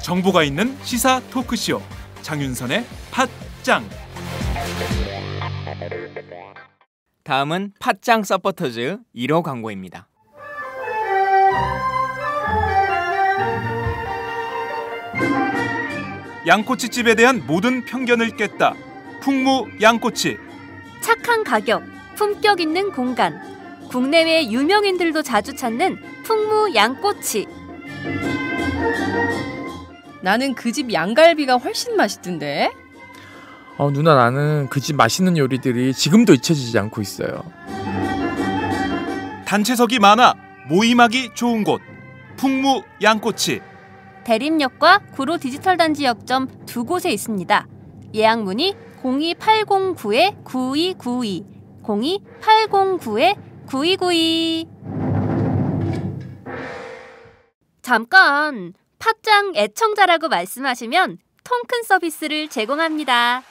정보가 있는 시사 토크쇼 장윤선의 팟짱. 다음은 팟짱 서포터즈 1호 광고입니다. 양꼬치집에 대한 모든 편견을 깼다. 풍무 양꼬치. 착한 가격, 품격 있는 공간. 국내외 유명인들도 자주 찾는 풍무 양꼬치. 나는 그 집 양갈비가 훨씬 맛있던데. 누나, 나는 그 집 맛있는 요리들이 지금도 잊혀지지 않고 있어요. 단체석이 많아 모임하기 좋은 곳. 풍무 양꼬치. 대림역과 구로 디지털 단지 역점 두 곳에 있습니다. 예약 문의 02809-9292, 02809-9292. 잠깐, 팟짱 애청자라고 말씀하시면 통큰 서비스를 제공합니다.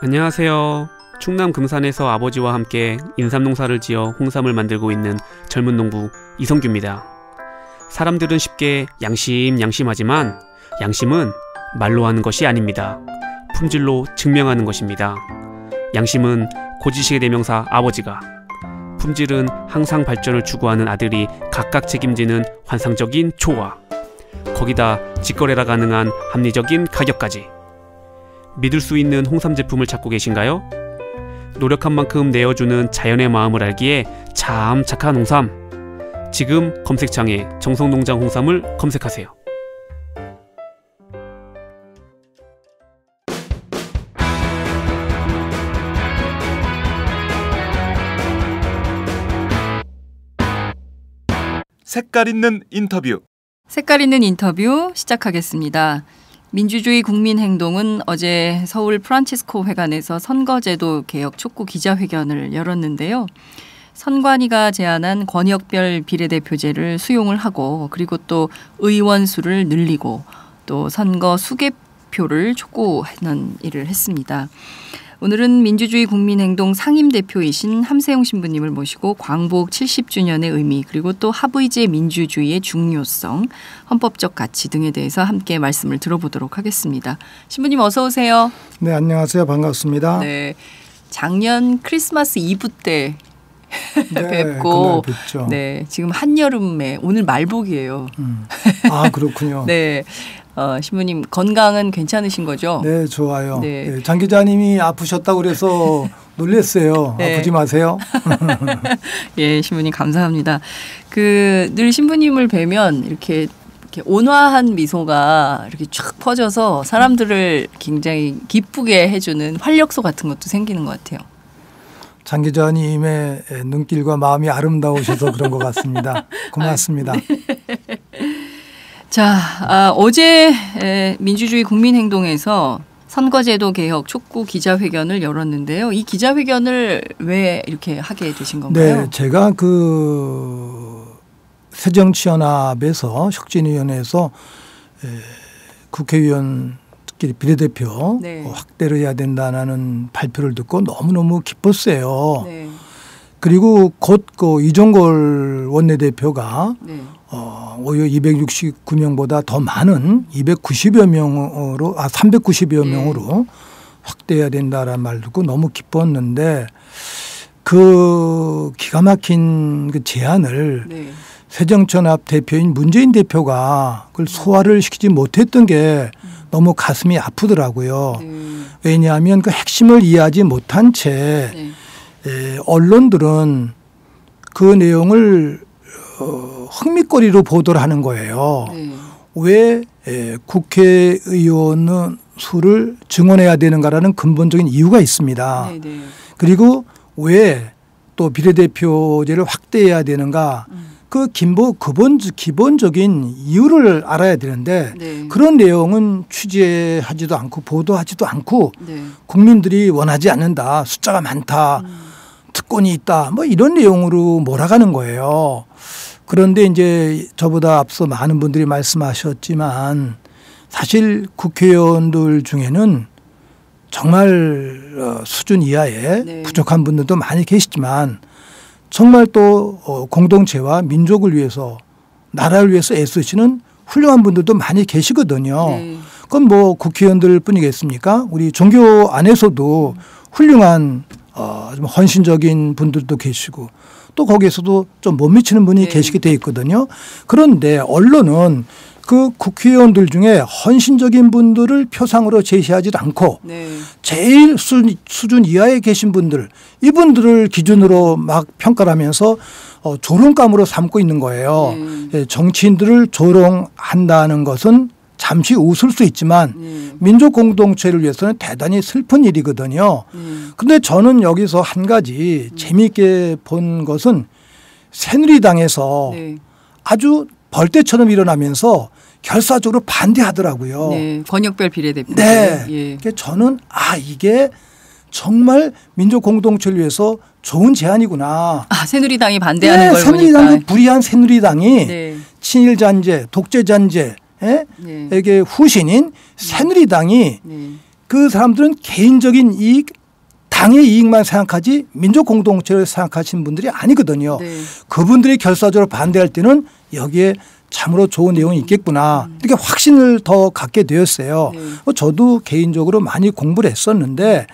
안녕하세요. 충남 금산에서 아버지와 함께 인삼농사를 지어 홍삼을 만들고 있는 젊은 농부 이성규입니다. 사람들은 쉽게 양심하지만 양심은 말로 하는 것이 아닙니다. 품질로 증명하는 것입니다. 양심은 고지식의 대명사 아버지가, 품질은 항상 발전을 추구하는 아들이 각각 책임지는 환상적인 조화, 거기다 직거래가 가능한 합리적인 가격까지. 믿을 수 있는 홍삼 제품을 찾고 계신가요? 노력한 만큼 내어주는 자연의 마음을 알기에 참 착한 홍삼. 지금 검색창에 정성농장 홍삼을 검색하세요. 색깔 있는 인터뷰. 색깔 있는 인터뷰 시작하겠습니다. 민주주의 국민행동은 어제 서울 프란치스코 회관에서 선거제도 개혁 촉구 기자회견을 열었는데요. 선관위가 제안한 권역별 비례대표제를 수용을 하고, 그리고 또 의원 수를 늘리고, 또 선거 수개표를 촉구하는 일을 했습니다. 오늘은 민주주의 국민행동 상임대표이신 함세용 신부님을 모시고 광복 70주년의 의미, 그리고 또 하부이제 민주주의의 중요성, 헌법적 가치 등에 대해서 함께 말씀을 들어보도록 하겠습니다. 신부님 어서 오세요. 네, 안녕하세요. 반갑습니다. 네, 작년 크리스마스 이브 때 뵙고, 네, 지금 한여름에 오늘 말복이에요. 아, 그렇군요. 네. 신부님 건강은 괜찮으신 거죠? 네, 좋아요. 네. 네, 장 기자님이 아프셨다고 그래서 놀랐어요. 네. 아프지 마세요. 예, 신부님 감사합니다. 늘 신부님을 뵈면 이렇게 온화한 미소가 이렇게 쫙 퍼져서 사람들을 굉장히 기쁘게 해주는 활력소 같은 것도 생기는 것 같아요. 장 기자님의 눈길과 마음이 아름다우셔서 그런 것 같습니다. 고맙습니다. 네. 자, 어제 민주주의 국민행동에서 선거제도 개혁 촉구 기자회견을 열었는데요. 이 기자회견을 왜 이렇게 하게 되신 건가요? 네, 제가 새정치연합에서 혁신위원회에서 국회의원끼리 비례대표 네. 확대를 해야 된다는 발표를 듣고 너무너무 기뻤어요. 네. 그리고 곧 이종걸 원내대표가 네. 오히려 269명보다 더 많은 390여 명으로 확대해야 된다라는 말 듣고 너무 기뻤는데, 그 기가 막힌 그 제안을 네. 새정치연합 대표인 문재인 대표가 그걸 소화를 시키지 못했던 게 너무 가슴이 아프더라고요. 왜냐하면 그 핵심을 이해하지 못한 채 언론들은 그 내용을 흥미거리로 보도를 하는 거예요. 왜 국회의원 수를 증원해야 되는가라는 근본적인 이유가 있습니다. 그리고 왜 또 비례대표제를 확대해야 되는가, 그 기본적인 이유를 알아야 되는데 네. 그런 내용은 취재하지도 않고 보도하지도 않고 네. 국민들이 원하지 않는다. 숫자가 많다. 특권이 있다. 뭐 이런 내용으로 몰아가는 거예요. 그런데 이제 저보다 앞서 많은 분들이 말씀하셨지만 사실 국회의원들 중에는 정말 수준 이하의 네. 부족한 분들도 많이 계시지만 정말 또 공동체와 민족을 위해서 나라를 위해서 애쓰시는 훌륭한 분들도 많이 계시거든요. 네. 그건 뭐 국회의원들 뿐이겠습니까? 우리 종교 안에서도 훌륭한 좀 헌신적인 분들도 계시고 또 거기에서도 좀 못 미치는 분이 네. 계시게 돼 있거든요. 그런데 언론은 그 국회의원들 중에 헌신적인 분들을 표상으로 제시하지 않고 네. 제일 수준 이하에 계신 분들 이분들을 기준으로 막 평가를 하면서 조롱감으로 삼고 있는 거예요. 예, 정치인들을 조롱한다는 것은 잠시 웃을 수 있지만 민족 공동체를 위해서는 대단히 슬픈 일이거든요. 그런데 저는 여기서 한 가지 재미있게 본 것은 새누리당에서 네. 아주 벌떼처럼 일어나면서 결사적으로 반대하더라고요. 네. 권역별 비례대표. 네. 예. 그러니까 저는 이게 정말 민족 공동체를 위해서 좋은 제안이구나. 새누리당이 반대하는 네, 걸 새누리당 보니까. 불의한 새누리당이 네. 친일 잔재, 독재 잔재 네. 에게 후신인 새누리당이 네. 그 사람들은 개인적인 이익, 당의 이익만 생각하지 민족 공동체를 생각하시는 분들이 아니거든요. 네. 그분들이 결사적으로 반대할 때는 여기에 참으로 좋은 내용이 있겠구나. 이렇게 확신을 더 갖게 되었어요. 네. 저도 개인적으로 많이 공부를 했었는데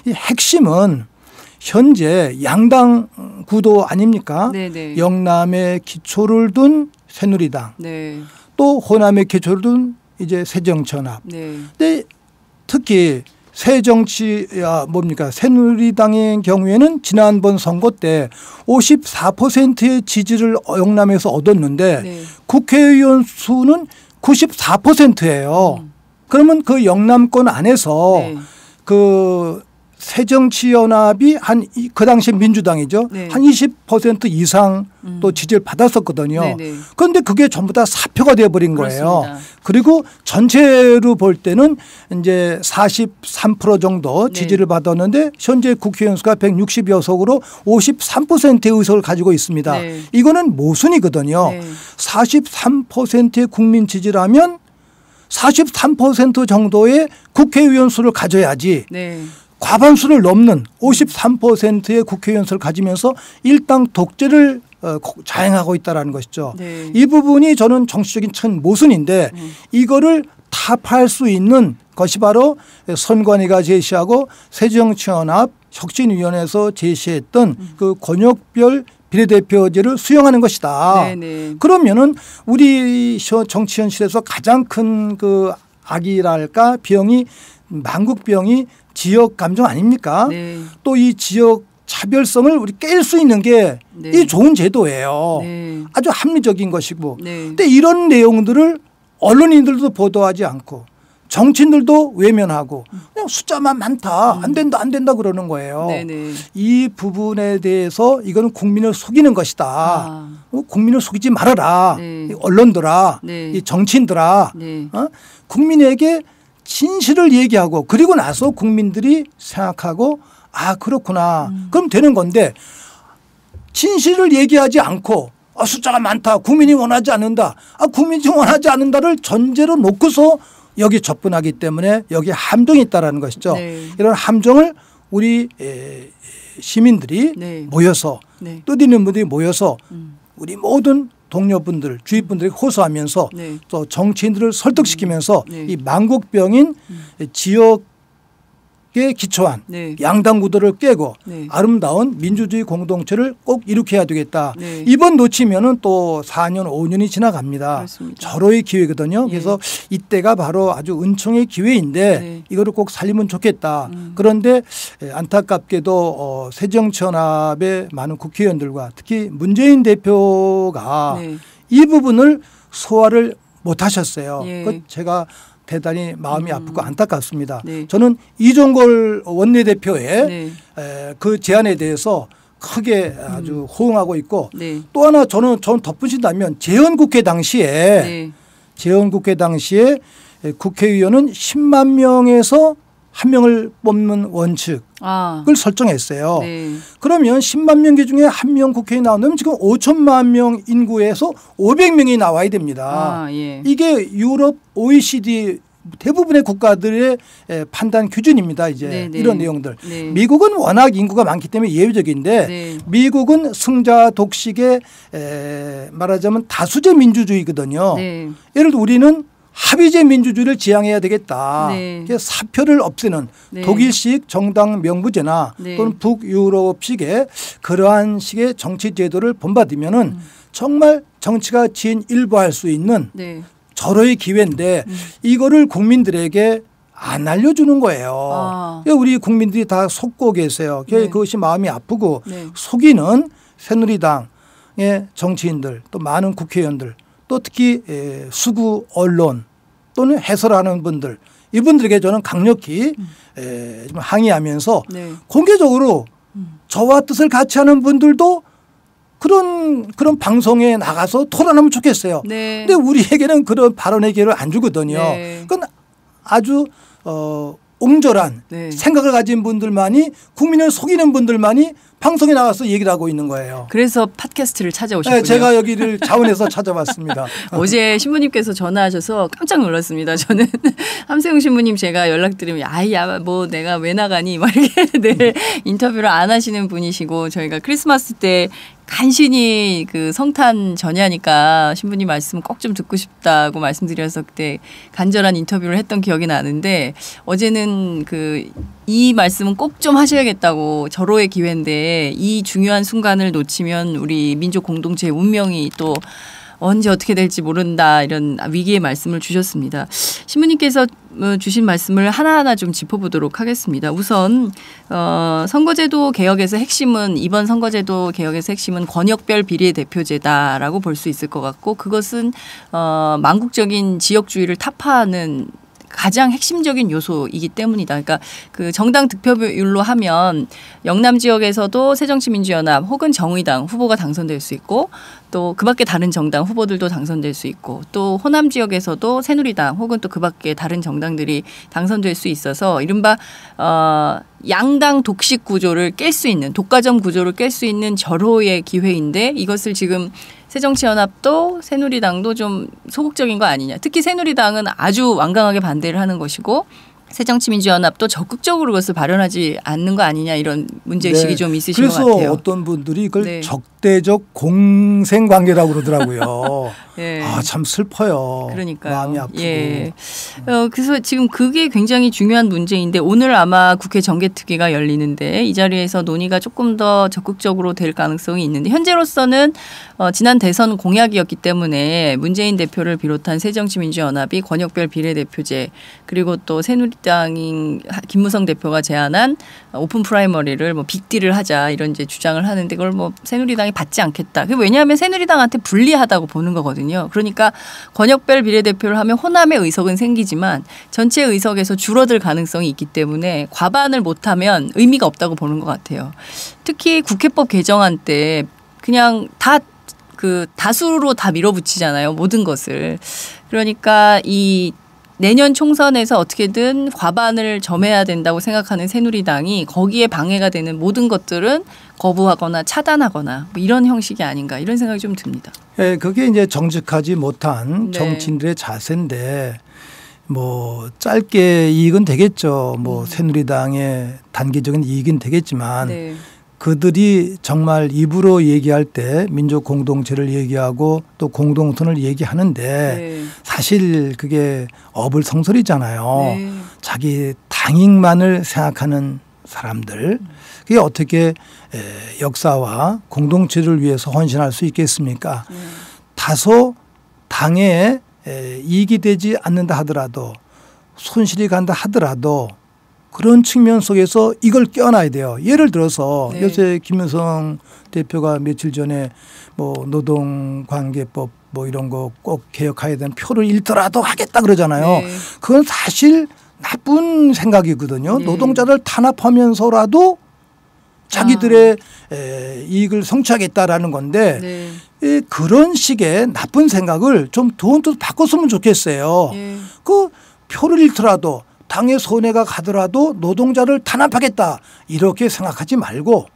이 핵심은 현재 양당 구도 아닙니까? 네, 네. 영남에 기초를 둔 새누리당 네. 또 호남에 기초를 둔 이제 새정치연합. 네. 근데 특히 새누리당의 경우에는 지난번 선거 때 54%의 지지를 영남에서 얻었는데 네. 국회의원 수는 94%예요. 그러면 그 영남권 안에서 네. 그 새정치연합이 그 당시 민주당이죠. 네. 한 20% 이상 또 지지를 받았었거든요. 네네. 그런데 그게 전부 다 사표가 되어버린 거예요. 그렇습니다. 그리고 전체로 볼 때는 이제 43% 정도 지지를 받았는데 현재 국회의원 수가 160여 석으로 53%의 의석을 가지고 있습니다. 네. 이거는 모순이거든요. 네. 43%의 국민 지지라면 43% 정도의 국회의원 수를 가져야지 네. 과반수를 넘는 53%의 국회의원 수를 가지면서 일당 독재를 자행하고 있다는 것이죠. 네. 이 부분이 저는 정치적인 큰 모순인데 이거를 타파할 수 있는 것이 바로 선관위가 제시하고 새정치연합 혁신위원회에서 제시했던 그 권역별 비례대표제를 수용하는 것이다. 네네. 그러면은 우리 정치 현실에서 가장 큰 그 악이랄까 병이 만국병이 지역 감정 아닙니까? 네. 또 이 지역 차별성을 우리 깰 수 있는 게 이 네. 좋은 제도예요. 네. 아주 합리적인 것이고. 네. 근데 이런 내용들을 언론인들도 보도하지 않고 정치인들도 외면하고 그냥 숫자만 많다. 안 된다 그러는 거예요. 네네. 이 부분에 대해서 이거는 국민을 속이는 것이다. 국민을 속이지 말아라. 네. 이 언론들아, 네. 이 정치인들아, 네. 국민에게 진실을 얘기하고 그리고 나서 국민들이 생각하고 그렇구나. 그럼 되는 건데 진실을 얘기하지 않고 숫자가 많다. 국민이 원하지 않는다. 국민이 원하지 않는다를 전제로 놓고서 여기 접근하기 때문에 여기 함정이 있다라는 것이죠. 네. 이런 함정을 우리 시민들이 네. 모여서 네. 뜻있는 분들이 모여서 우리 모든 동료분들, 주위분들이 호소하면서 네. 또 정치인들을 설득시키면서 네. 이 만국병인 지역에 기초한 네. 양당 구도를 깨고 네. 아름다운 민주주의 공동체를 꼭 일으켜야 되겠다. 네. 이번 놓치면은 또 4년, 5년이 지나갑니다. 그렇습니다. 절호의 기회거든요. 예. 그래서 이때가 바로 아주 은총의 기회인데 네. 이거를 꼭 살리면 좋겠다. 그런데 안타깝게도 새정치연합의 많은 국회의원들과 특히 문재인 대표가 네. 이 부분을 소화를 못 하셨어요. 예. 그 제가 대단히 마음이 아프고 안타깝습니다. 네. 저는 이종걸 원내대표의 네. 그 제안에 대해서 크게 아주 호응하고 있고 네. 또 하나 저는 덧붙인다면 재헌국회 당시에 국회의원은 10만 명에서 한 명을 뽑는 원칙을 설정했어요. 네. 그러면 10만 명 중에 한 명 국회의원이 나오면 지금 5천만 명 인구에서 500명이 나와야 됩니다. 예. 이게 유럽 OECD 대부분의 국가들의 판단 기준입니다. 이제 네네. 이런 내용들. 네. 미국은 워낙 인구가 많기 때문에 예외적인데 네. 미국은 승자 독식의 말하자면 다수제 민주주의거든요. 네. 예를 들어 우리는 합의제 민주주의를 지향해야 되겠다. 네. 사표를 없애는 네. 독일식 정당 명부제나 네. 또는 북유럽식의 그러한 식의 정치 제도를 본받으면은 정말 정치가 진일보할 수 있는 네. 절호의 기회인데 이거를 국민들에게 안 알려주는 거예요. 우리 국민들이 다 속고 계세요. 네. 그것이 마음이 아프고 네. 속이는 새누리당의 정치인들 또 많은 국회의원들 또 특히 수구 언론 또는 해설하는 분들 이분들에게 저는 강력히 좀 항의하면서 네. 공개적으로 저와 뜻을 같이 하는 분들도 그런 방송에 나가서 토론하면 좋겠어요. 네. 근데 우리에게는 그런 발언의 기회를 안 주거든요. 네. 그건 아주 옹졸한 네. 생각을 가진 분들만이 국민을 속이는 분들만이 방송에 나가서 얘기를 하고 있는 거예요. 그래서 팟캐스트를 찾아오셨군요. 네, 제가 여기를 자원해서 찾아봤습니다. 어제 신부님께서 전화하셔서 깜짝 놀랐습니다. 저는 함세웅 신부님 제가 연락드리면 아이야 뭐 내가 왜 나가니 막 이렇게 네, 인터뷰를 안 하시는 분이시고 저희가 크리스마스 때 간신히 그 성탄 전야니까 신부님 말씀 꼭 좀 듣고 싶다고 말씀드려서 그때 간절한 인터뷰를 했던 기억이 나는데 어제는 이 말씀은 꼭 좀 하셔야겠다고 절호의 기회인데 이 중요한 순간을 놓치면 우리 민족 공동체의 운명이 또 언제 어떻게 될지 모른다 이런 위기의 말씀을 주셨습니다. 신부님께서 주신 말씀을 하나하나 좀 짚어보도록 하겠습니다. 우선 선거제도 개혁에서 핵심은 이번 선거제도 개혁에서 핵심은 권역별 비례대표제다라고 볼 수 있을 것 같고 그것은 망국적인 지역주의를 타파하는 가장 핵심적인 요소이기 때문이다. 그러니까 그 정당 득표율로 하면 영남 지역에서도 새정치민주연합 혹은 정의당 후보가 당선될 수 있고 또 그밖에 다른 정당 후보들도 당선될 수 있고 또 호남 지역에서도 새누리당 혹은 또 그밖에 다른 정당들이 당선될 수 있어서 이른바 양당 독식 구조를 깰 수 있는 독과점 구조를 깰 수 있는 절호의 기회인데 이것을 지금 새정치연합도 새누리당도 좀 소극적인 거 아니냐. 특히 새누리당은 아주 완강하게 반대를 하는 것이고 새정치민주연합도 적극적으로 그것을 발언하지 않는 거 아니냐 이런 문제의식이 좀 있으신 것 같아요. 그래서 어떤 분들이 그걸 네. 적대적 공생관계라고 그러더라고요. 예. 참 슬퍼요. 그러니까요. 마음이 아프고. 예. 그래서 지금 그게 굉장히 중요한 문제인데 오늘 아마 국회 정개특위가 열리는데 이 자리에서 논의가 조금 더 적극적으로 될 가능성이 있는데 현재로서는 지난 대선 공약이었기 때문에 문재인 대표를 비롯한 새정치민주연합이 권역별 비례대표제 그리고 또 새누리당인 김무성 대표가 제안한 오픈 프라이머리를 뭐 빅딜을 하자 이런 이제 주장을 하는데 그걸 뭐 새누리당이 받지 않겠다. 왜냐하면 새누리당한테 불리하다고 보는 거거든요. 그러니까 권역별 비례대표를 하면 호남의 의석은 생기지만 전체 의석에서 줄어들 가능성이 있기 때문에 과반을 못하면 의미가 없다고 보는 것 같아요. 특히 국회법 개정안 때 그냥 다수로 다 밀어붙이잖아요. 모든 것을. 그러니까 이 내년 총선에서 어떻게든 과반을 점해야 된다고 생각하는 새누리당이 거기에 방해가 되는 모든 것들은 거부하거나 차단하거나 뭐 이런 형식이 아닌가 이런 생각이 좀 듭니다. 예, 그게 이제 정직하지 못한 네. 정치인들의 자세인데 뭐 짧게 이익은 되겠죠. 뭐 새누리당의 단기적인 이익은 되겠지만 네. 그들이 정말 입으로 얘기할 때 민족 공동체를 얘기하고 또 공동선을 얘기하는데 네. 사실 그게 어불성설이잖아요. 네. 자기 당익만을 생각하는 사람들 그게 어떻게 역사와 공동체를 위해서 헌신할 수 있겠습니까? 다소 당에 이익이 되지 않는다 하더라도 손실이 간다 하더라도 그런 측면 속에서 이걸 껴놔야 돼요. 예를 들어서 네. 요새 김무성 대표가 며칠 전에 뭐 노동관계법 뭐 이런 거 꼭 개혁해야 되는 표를 잃더라도 하겠다 그러잖아요. 네. 그건 사실 나쁜 생각이거든요. 네. 노동자를 탄압하면서라도 자기들의 이익을 성취하겠다라는 건데 네. 그런 식의 나쁜 생각을 좀 돈도 바꿨으면 좋겠어요. 예. 그 표를 잃더라도 당의 손해가 가더라도 노동자를 탄압하겠다 이렇게 생각하지 말고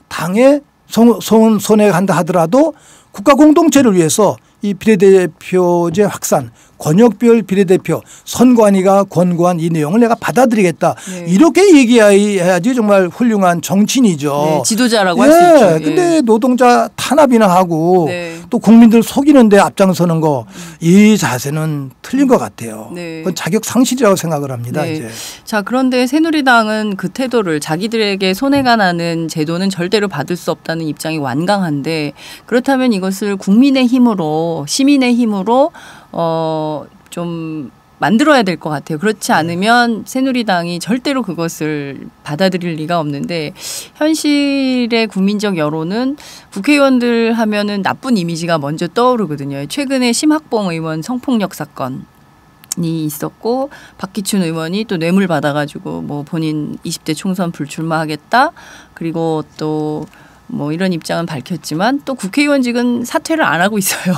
당의 손해가 간다 하더라도 국가 공동체를 위해서 이 비례대표제 확산, 권역별 비례대표, 선관위가 권고한 이 내용을 내가 받아들이겠다. 네. 이렇게 얘기해야지 정말 훌륭한 정치인이죠. 네, 지도자라고 할 수 있죠. 예. 근데 노동자 탄압이나 하고 네. 또 국민들 속이는데 앞장서는 거 이 자세는 틀린 것 같아요. 네. 그건 자격 상실이라고 생각을 합니다. 네. 이제. 자, 그런데 새누리당은 그 태도를 자기들에게 손해가 나는 제도는 절대로 받을 수 없다는 입장이 완강한데 그렇다면 이것을 국민의 힘으로 시민의 힘으로 좀 만들어야 될 것 같아요. 그렇지 않으면 새누리당이 절대로 그것을 받아들일 리가 없는데 현실의 국민적 여론은 국회의원들 하면은 나쁜 이미지가 먼저 떠오르거든요. 최근에 심학봉 의원 성폭력 사건 이 있었고 박기춘 의원이 또 뇌물 받아가지고 뭐 본인 20대 총선 불출마하겠다 그리고 또 뭐 이런 입장은 밝혔지만 또 국회의원직은 사퇴를 안 하고 있어요.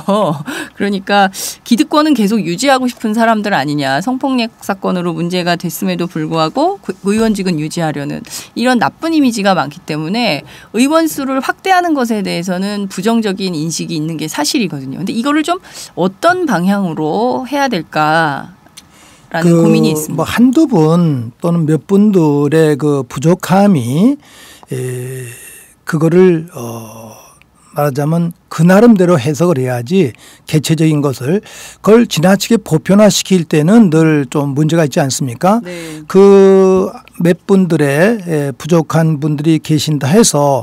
그러니까 기득권은 계속 유지하고 싶은 사람들 아니냐. 성폭력 사건으로 문제가 됐음에도 불구하고 의원직은 유지하려는 이런 나쁜 이미지가 많기 때문에 의원 수를 확대하는 것에 대해서는 부정적인 인식이 있는 게 사실이거든요. 근데 이거를 좀 어떤 방향으로 해야 될까? 라는 고민이 있습니다. 뭐 한두 분 또는 몇 분들의 그 부족함이 그거를 말하자면 그 나름대로 해석을 해야지 개체적인 것을 그걸 지나치게 보편화시킬 때는 늘 좀 문제가 있지 않습니까? 네. 그 몇 분들의 부족한 분들이 계신다 해서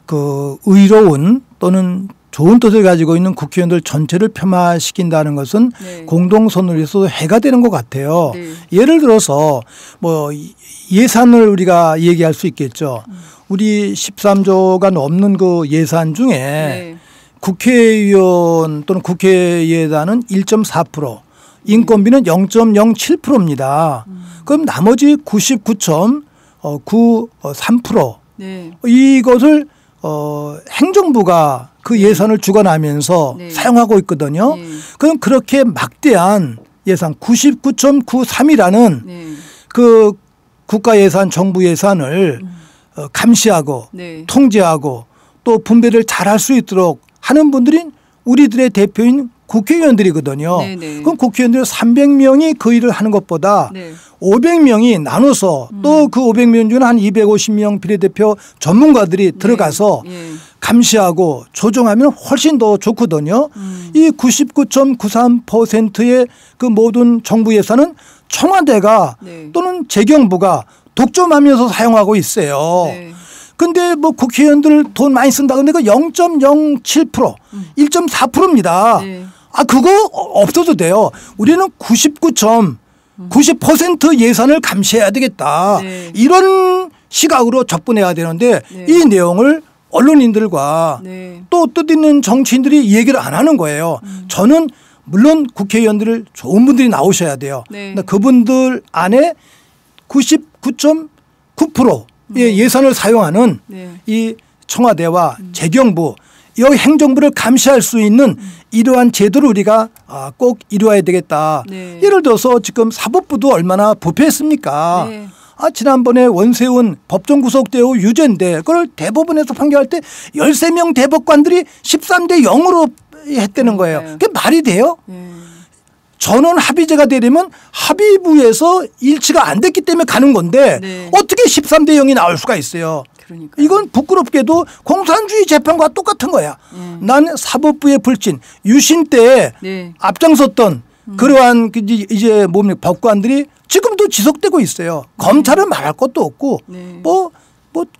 그 의로운 또는 좋은 뜻을 가지고 있는 국회의원들 전체를 폄하시킨다는 것은 네. 공동선을 위해서 해가 되는 것 같아요. 네. 예를 들어서 뭐 예산을 우리가 얘기할 수 있겠죠. 우리 13조가 넘는 그 예산 중에 네. 국회의원 또는 국회 예산은 1.4%, 인건비는 0.07%입니다. 그럼 나머지 99.93% 네. 이것을 행정부가 그 예산을 주관하면서 네. 사용하고 있거든요. 네. 그럼 그렇게 막대한 예산 99.93이라는 네. 그 국가 예산, 정부 예산을 감시하고 네. 통제하고 또 분배를 잘할 수 있도록 하는 분들이 우리들의 대표인 국회의원들이거든요. 네, 네. 그럼 국회의원들 300명이 그 일을 하는 것보다 네. 500명이 나눠서 또 그 500명 중에 한 250명 비례대표 전문가들이 들어가서 예. 감시하고 조정하면 훨씬 더 좋거든요. 이 99.93%의 그 모든 정부 예산은 청와대가 네. 또는 재경부가 독점하면서 사용하고 있어요. 네. 근데 뭐 국회의원들 돈 많이 쓴다. 근데 그 0.07%, 1.4%입니다. 네. 아, 그거 없어도 돼요. 우리는 90% 예산을 감시해야 되겠다. 네. 이런 시각으로 접근해야 되는데 네. 이 내용을 언론인들과 네. 또 뜻있는 정치인들이 얘기를 안 하는 거예요. 저는 물론 국회의원들을 좋은 분들이 나오셔야 돼요. 네. 근데 그분들 안에 99.9%의 예산을 사용하는 네. 이 청와대와 재경부 여기 행정부를 감시할 수 있는 이러한 제도를 우리가 꼭 이루어야 되겠다. 네. 예를 들어서 지금 사법부도 얼마나 부패했습니까? 네. 지난번에 원세훈 법정 구속되고 유죄인데 그걸 대법원에서 판결할 때 13명 대법관들이 13대 0으로 했다는 거예요. 그게 말이 돼요? 네. 전원 합의제가 되려면 합의부에서 일치가 안 됐기 때문에 가는 건데 네. 어떻게 13대 0이 나올 수가 있어요. 그러니까 이건 부끄럽게도 공산주의 재판과 똑같은 거야. 난 사법부의 불신, 유신 때 네. 앞장섰던 그러한 이제 뭡니까 법관들이 지금도 지속되고 있어요. 검찰은 말할 것도 없고 네. 뭐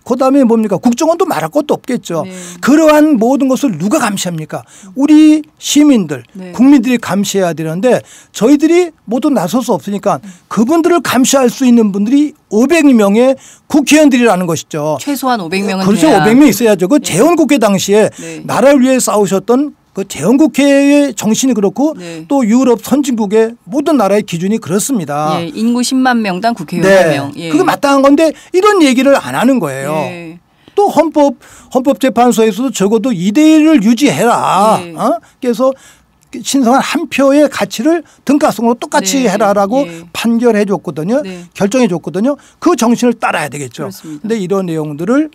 그다음에 뭡니까 국정원도 말할 것도 없겠죠. 네. 그러한 모든 것을 누가 감시합니까? 우리 시민들, 네. 국민들이 감시해야 되는데 저희들이 모두 나설 수 없으니까 그분들을 감시할 수 있는 분들이 500명의 국회의원들이라는 것이죠. 최소한 500명은 그렇죠. 돼야. 500명 있어야죠. 그 재헌국회 당시에 네. 나라를 위해 싸우셨던 그 재헌국회의 정신이 그렇고 네. 또 유럽 선진국의 모든 나라의 기준이 그렇습니다. 인구 10만 명당 국회의원 네. 1명. 예. 그게 마땅한 건데 이런 얘기를 안 하는 거예요. 예. 또 헌법재판소에서도 적어도 2대1을 유지해라. 예. 그래서 신성한 한 표의 가치를 등가성으로 똑같이 네. 해라라고 예. 판결해 줬거든요. 네. 결정해 줬거든요. 그 정신을 따라야 되겠죠. 그렇습니다. 그런데 이런 내용들을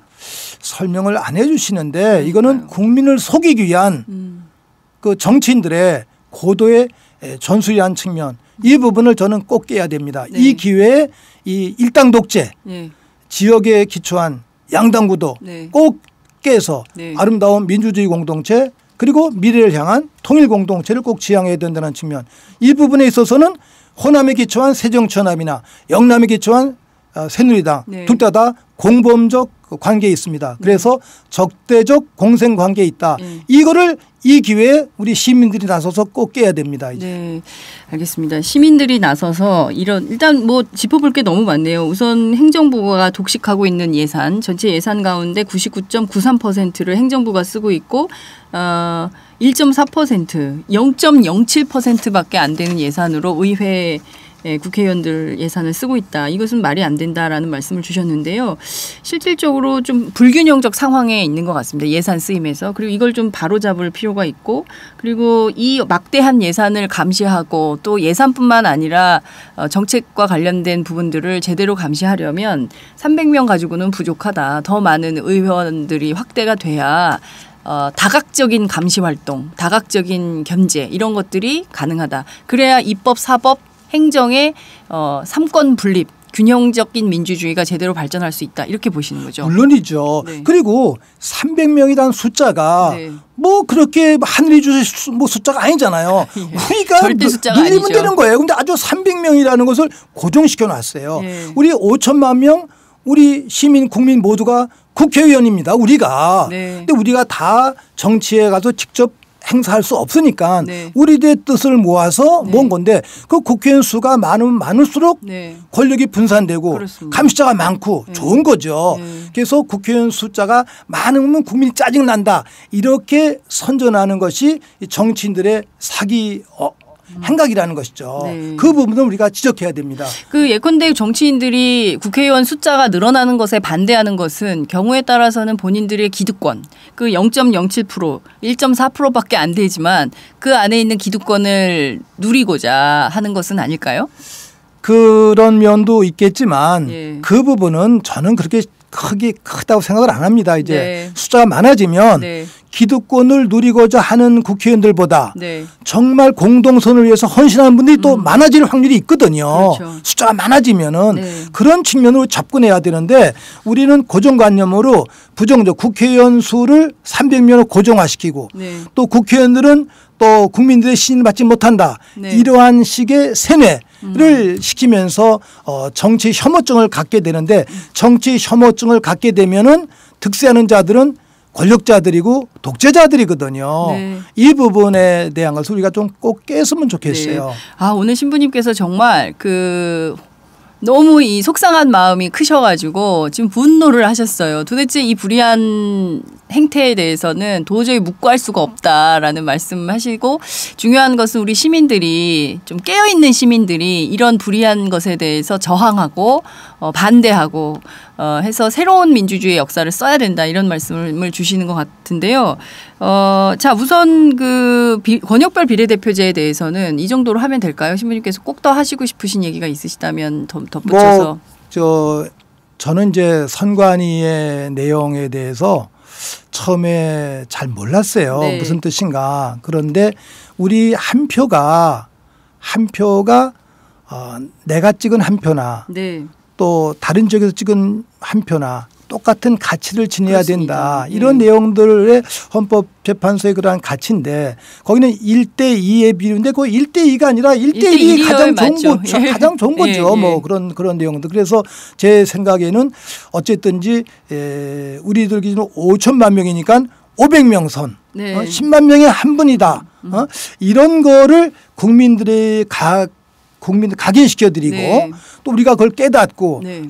설명을 안 해주시는데 이거는 국민을 속이기 위한 그 정치인들의 고도의 전술이한 측면 이 부분을 저는 꼭 깨야 됩니다. 네. 이 기회에 이 일당 독재 네. 지역에 기초한 양당 구도 네. 꼭 깨서 네. 아름다운 민주주의 공동체 그리고 미래를 향한 통일 공동체를 꼭 지향해야 된다는 측면 이 부분에 있어서는 호남에 기초한 새정치연합이나 영남에 기초한 새누리당 네. 둘 다 공범적 관계에 있습니다. 그래서 적대적 공생 관계에 있다. 네. 이거를 이 기회에 우리 시민들이 나서서 꼭 깨야 됩니다. 이제. 네, 알겠습니다. 시민들이 나서서 일단 뭐 짚어볼 게 너무 많네요. 우선 행정부가 독식하고 있는 예산, 전체 예산 가운데 99.93%를 행정부가 쓰고 있고 1.4%, 0.07%밖에 안 되는 예산으로 의회 국회의원들 예산을 쓰고 있다. 이것은 말이 안 된다라는 말씀을 주셨는데요. 실질적으로 좀 불균형적 상황에 있는 것 같습니다. 예산 쓰임에서. 그리고 이걸 좀 바로잡을 필요가 있고 그리고 이 막대한 예산을 감시하고 또 예산뿐만 아니라 정책과 관련된 부분들을 제대로 감시하려면 300명 가지고는 부족하다. 더 많은 의원들이 확대가 돼야 다각적인 감시 활동, 다각적인 견제 이런 것들이 가능하다. 그래야 입법, 사법, 행정의 삼권 분립, 균형적인 민주주의가 제대로 발전할 수 있다. 이렇게 보시는 거죠. 물론이죠. 네. 그리고 300명이라는 숫자가 네. 뭐 그렇게 하늘이 주신 뭐 숫자가 아니잖아요. 예. 우리가 절대 숫자가 늘리면 아니죠. 되는 거예요. 근데 아주 300명이라는 것을 고정시켜 놨어요. 예. 우리 5천만 명 우리 시민 국민 모두가 국회의원입니다. 우리가. 네. 근데 우리가 다 정치에 가서 직접 행사할 수 없으니까 네. 우리들의 뜻을 모아서 네. 모은 건데 그 국회의원 수가 많으면 많을수록 네. 권력이 분산되고 그렇습니다. 감시자가 많고 네. 좋은 거죠. 네. 그래서 국회의원 숫자가 많으면 국민이 짜증난다. 이렇게 선전하는 것이 이 정치인들의 사기 행각이라는 것이죠. 네. 그 부분은 우리가 지적해야 됩니다. 그 예컨대 정치인들이 국회의원 숫자가 늘어나는 것에 반대하는 것은 경우에 따라서는 본인들의 기득권 그 0.07% 1.4%밖에 안 되지만 그 안에 있는 기득권을 누리고자 하는 것은 아닐까요? 그런 면도 있겠지만 예. 그 부분은 저는 그렇게 크다고 생각을 안 합니다. 이제 네. 숫자가 많아지면 네. 기득권을 누리고자 하는 국회의원들보다 네. 정말 공동선을 위해서 헌신하는 분들이 또 많아질 확률이 있거든요. 그렇죠. 숫자가 많아지면은 네. 그런 측면으로 접근해야 되는데 우리는 고정관념으로 부정적 국회의원 수를 300명으로 고정화시키고 네. 또 국회의원들은 또 국민들의 신임을 받지 못한다. 네. 이러한 식의 세뇌를 시키면서 정치 혐오증을 갖게 되는데 정치 혐오증을 갖게 되면은 득세하는 자들은 권력자들이고 독재자들이거든요. 네. 이 부분에 대한 것을 우리가 좀 꼭 깼으면 좋겠어요. 네. 아, 오늘 신부님께서 정말 너무 이 속상한 마음이 크셔가지고 지금 분노를 하셨어요. 도대체 이 불의한 행태에 대해서는 도저히 묵과할 수가 없다라는 말씀하시고 중요한 것은 우리 시민들이 좀 깨어있는 시민들이 이런 불의한 것에 대해서 저항하고 반대하고 해서 새로운 민주주의 역사를 써야 된다 이런 말씀을 주시는 것 같은데요. 자 우선 권역별 비례대표제에 대해서는 이 정도로 하면 될까요? 신부님께서 꼭 더 하시고 싶으신 얘기가 있으시다면 덧붙여서. 저는 이제 선관위의 내용에 대해서 처음에 잘 몰랐어요. 네. 무슨 뜻인가. 그런데 우리 한 표가 내가 찍은 한 표나 네. 또 다른 지역에서 찍은 한 표나 똑같은 가치를 지녀야 그렇습니다. 된다. 네. 이런 내용들의 헌법재판소의 그러한 가치인데 거기는 1대2의 비율인데 그 1대2가 아니라 1대1이 가장 좋은 거죠. 예. 가장 좋은 거죠. 예. 뭐 그런 내용들. 그래서 제 생각에는 어쨌든지 우리들 기준으로 5천만 명이니까 500명 선. 네. 10만 명에 한 분이다. 이런 거를 국민들의 국민들 각인시켜드리고 네. 또 우리가 그걸 깨닫고 네.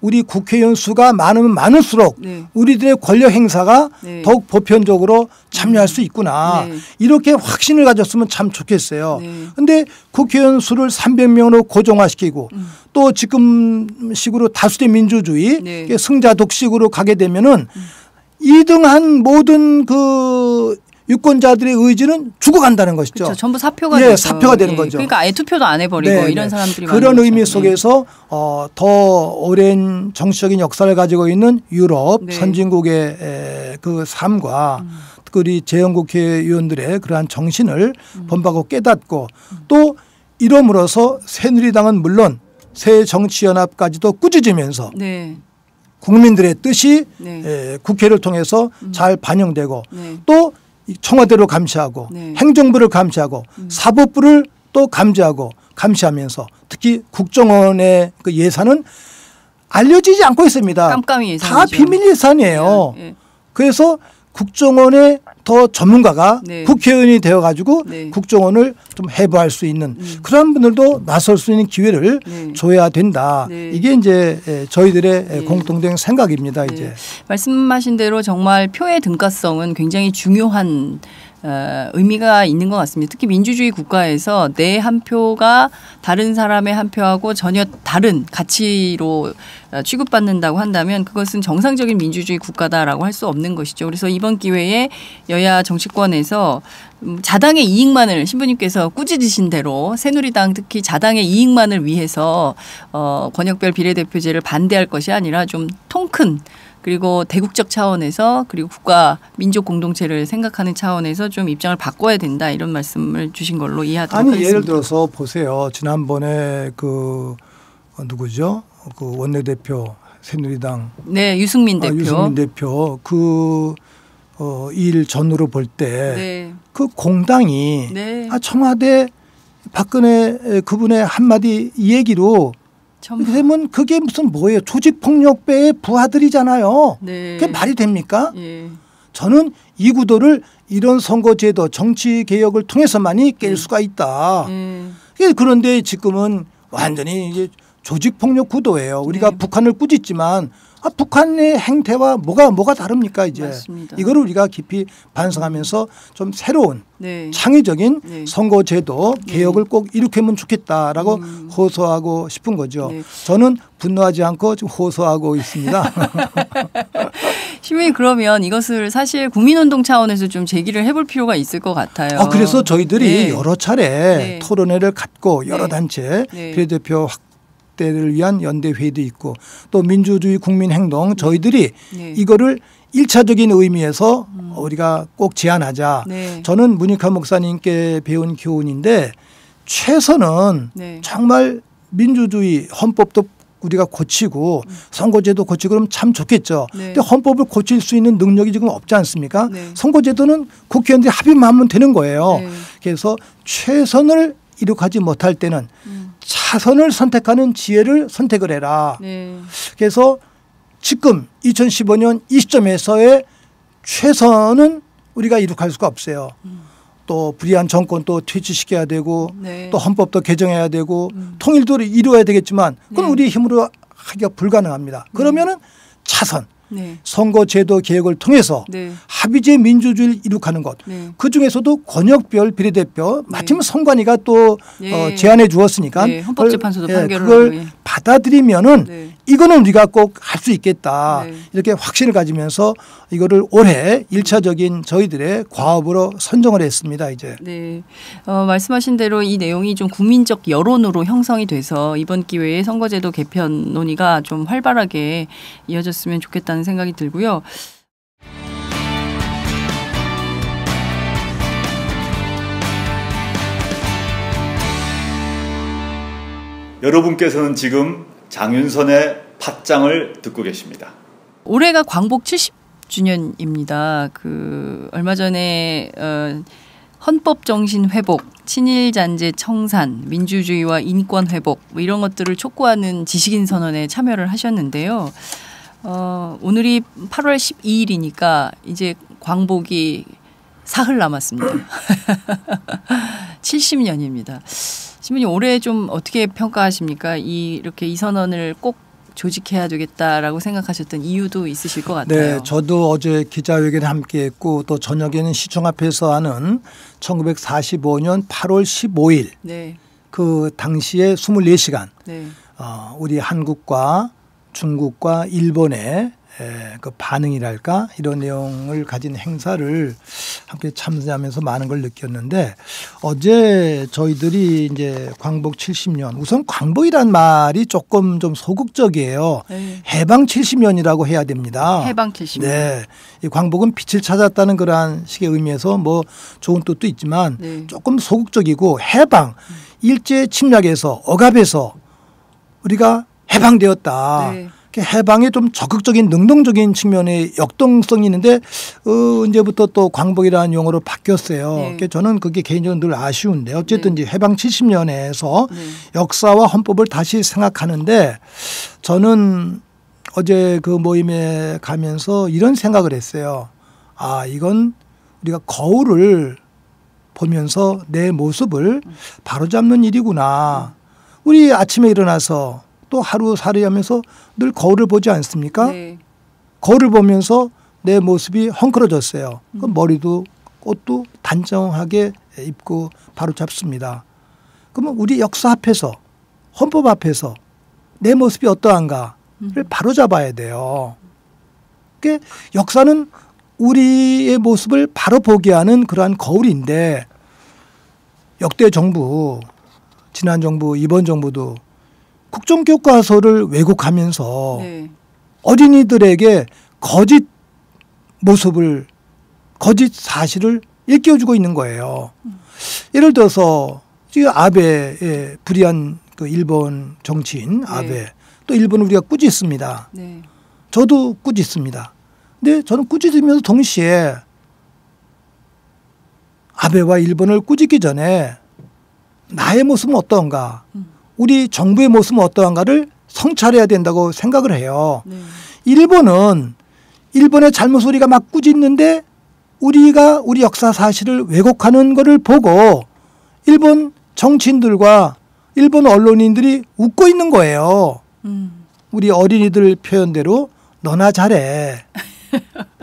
우리 국회의원 수가 많으면 많을수록 네. 우리들의 권력 행사가 네. 더욱 보편적으로 참여할 수 있구나. 네. 이렇게 확신을 가졌으면 참 좋겠어요. 그런데 네. 국회의원 수를 300명으로 고정화시키고 또 지금 식으로 다수대 민주주의 네. 승자 독식으로 가게 되면은 2등한 모든 그 유권자들의 의지는 죽어간다는 것이죠. 그렇죠. 전부 사표가 예, 되죠. 사표가 되는 예. 거죠. 그러니까 아예 투표도 안 해버리고 네, 이런 네. 사람들이 많은 그런 거죠. 의미 속에서 더 오랜 정치적인 역사를 가지고 있는 유럽 네. 선진국의 그 삶과 우리 재헌국회의원들의 그러한 정신을 본받고 깨닫고 또 이름으로써 새누리당은 물론 새정치연합까지도 꾸짖으면서 네. 국민들의 뜻이 네. 국회를 통해서 잘 반영되고 네. 또 청와대로 감시하고 네. 행정부를 감시하고 사법부를 또 감시하면서 특히 국정원의 그 예산은 알려지지 않고 있습니다. 깜깜이 예산이죠. 다 비밀 예산이에요. 예. 그래서 국정원의 더 전문가가 네. 국회의원이 되어가지고 네. 국정원을 좀 해부할 수 있는 그런 분들도 나설 수 있는 기회를 네. 줘야 된다. 네. 이게 이제 저희들의 네. 공통된 생각입니다. 네. 이제. 말씀하신 대로 정말 표의 등가성은 굉장히 중요한 의미가 있는 것 같습니다. 특히 민주주의 국가에서 내 한 표가 다른 사람의 한 표하고 전혀 다른 가치로 취급받는다고 한다면 그것은 정상적인 민주주의 국가다라고 할 수 없는 것이죠. 그래서 이번 기회에 여야 정치권에서 자당의 이익만을 신부님께서 꾸짖으신 대로 새누리당 특히 자당의 이익만을 위해서 권역별 비례대표제를 반대할 것이 아니라 좀 통큰 그리고 대국적 차원에서 그리고 국가 민족 공동체를 생각하는 차원에서 좀 입장을 바꿔야 된다 이런 말씀을 주신 걸로 이해하도록 하겠습니다. 예를 들어서 보세요. 지난번에 그 누구죠? 그 원내대표 새누리당 네, 유승민 대표. 유승민 대표 그 일 전후로 볼 때 그 네. 공당이 네. 청와대 박근혜 그분의 한마디 얘기로 그러면 그게 무슨 뭐예요? 조직폭력배의 부하들이잖아요. 네. 그게 말이 됩니까? 예. 저는 이 구도를 이런 선거제도 정치 개혁을 통해서만이 깰 수가 있다. 그런데 지금은 완전히 이제 조직폭력 구도예요. 우리가 네. 북한을 꾸짖지만 북한의 행태와 뭐가 다릅니까 이제. 맞습니다. 이거를 우리가 깊이 반성하면서 좀 새로운 네. 창의적인 네. 선거제도 개혁을 꼭 일으키면 좋겠다라고 호소하고 싶은 거죠. 네. 저는 분노하지 않고 지금 호소하고 있습니다. 신부님 그러면 이것을 사실 국민운동 차원에서 좀 제기를 해볼 필요가 있을 것 같아요. 그래서 저희들이 네. 여러 차례 네. 토론회를 갖고 여러 네. 단체 네. 비례대표 확대를 위한 연대회의도 있고 또 민주주의 국민행동 저희들이 네. 이거를 1차적인 의미에서 우리가 꼭 제안하자. 네. 저는 문익환 목사님께 배운 교훈인데 최선은 네. 정말 민주주의 헌법도 우리가 고치고 선거제도 고치고 그러면 참 좋겠죠. 네. 근데 헌법을 고칠 수 있는 능력이 지금 없지 않습니까? 네. 선거제도는 국회의원들이 합의만 하면 되는 거예요. 네. 그래서 최선을 이룩하지 못할 때는 차선을 선택하는 지혜를 선택을 해라. 네. 그래서 지금 2015년 이 시점에서의 최선은 우리가 이룩할 수가 없어요. 또 불의한 정권 또 퇴치시켜야 되고 네. 또 헌법도 개정해야 되고 통일도 이루어야 되겠지만 그건 네. 우리 힘으로 하기가 불가능합니다. 그러면은 차선 네. 선거제도 개혁을 통해서 네. 합의제 민주주의를 이룩하는 것. 네. 그중에서도 권역별 비례대표 마침 선관위가 또 네. 제안해 주었으니까 네. 헌법재판소도 판결을 그걸 하고, 예. 받아들이면은 네. 이거는 우리가 꼭 할 수 있겠다. 네. 이렇게 확신을 가지면서 이거를 올해 1차적인 저희들의 과업으로 선정을 했습니다. 이제. 네. 말씀하신 대로 이 내용이 좀 국민적 여론으로 형성이 돼서 이번 기회에 선거제도 개편 논의가 좀 활발하게 이어졌으면 좋겠다는 생각이 들고요. 여러분께서는 지금 장윤선의 팟짱을 듣고 계십니다. 올해가 광복 70주년입니다. 얼마 전에 헌법 정신 회복, 친일 잔재 청산, 민주주의와 인권 회복 뭐 이런 것들을 촉구하는 지식인 선언에 참여를 하셨는데요. 오늘이 8월 12일이니까 이제 광복이 사흘 남았습니다. 70년입니다. 신부님 올해 좀 어떻게 평가하십니까? 이렇게 이 선언을 꼭 조직해야 되겠다라고 생각하셨던 이유도 있으실 것 같아요. 네, 저도 어제 기자회견에 함께했고 또 저녁에는 시청 앞에서 하는 1945년 8월 15일 네. 그 당시에 24시간 네. 우리 한국과 중국과 일본의 그 반응이랄까 이런 내용을 가진 행사를 함께 참여하면서 많은 걸 느꼈는데 어제 저희들이 이제 광복 70년 우선 광복이란 말이 조금 좀 소극적이에요. 네. 해방 70년이라고 해야 됩니다. 해방 70년. 네. 이 광복은 빛을 찾았다는 그러한 식의 의미에서 뭐 좋은 뜻도 있지만 네. 조금 소극적이고 해방 일제 침략에서 억압에서 우리가 해방되었다. 네. 해방에 좀 적극적인 능동적인 측면의 역동성이 있는데 언제부터 또 광복이라는 용어로 바뀌었어요. 네. 그러니까 저는 그게 개인적으로 늘 아쉬운데 어쨌든 네. 이제 해방 70년에서 네. 역사와 헌법을 다시 생각하는데 저는 어제 그 모임에 가면서 이런 생각을 했어요. 아, 이건 우리가 거울을 보면서 내 모습을 바로잡는 일이구나. 우리 아침에 일어나서 또 하루살이 하면서 늘 거울을 보지 않습니까? 네. 거울을 보면서 내 모습이 헝클어졌어요. 그 머리도 옷도 단정하게 입고 바로 잡습니다. 그러면 우리 역사 앞에서 헌법 앞에서 내 모습이 어떠한가를 바로 잡아야 돼요. 그러니까 역사는 우리의 모습을 바로 보게 하는 그러한 거울인데 역대 정부, 지난 정부, 이번 정부도 국정교과서를 왜곡하면서 네. 어린이들에게 거짓 모습을 거짓 사실을 일깨워주고 있는 거예요. 예를 들어서 지금 아베의 불의한 그 일본 정치인 아베 또 일본을 우리가 꾸짖습니다. 네. 저도 꾸짖습니다. 근데 저는 꾸짖으면서 동시에 아베와 일본을 꾸짖기 전에 나의 모습은 어떤가 우리 정부의 모습은 어떠한가를 성찰해야 된다고 생각을 해요. 네. 일본은 일본의 잘못을 우리가 막 꾸짖는데 우리가 우리 역사 사실을 왜곡하는 것을 보고 일본 정치인들과 일본 언론인들이 웃고 있는 거예요. 우리 어린이들 표현대로 너나 잘해.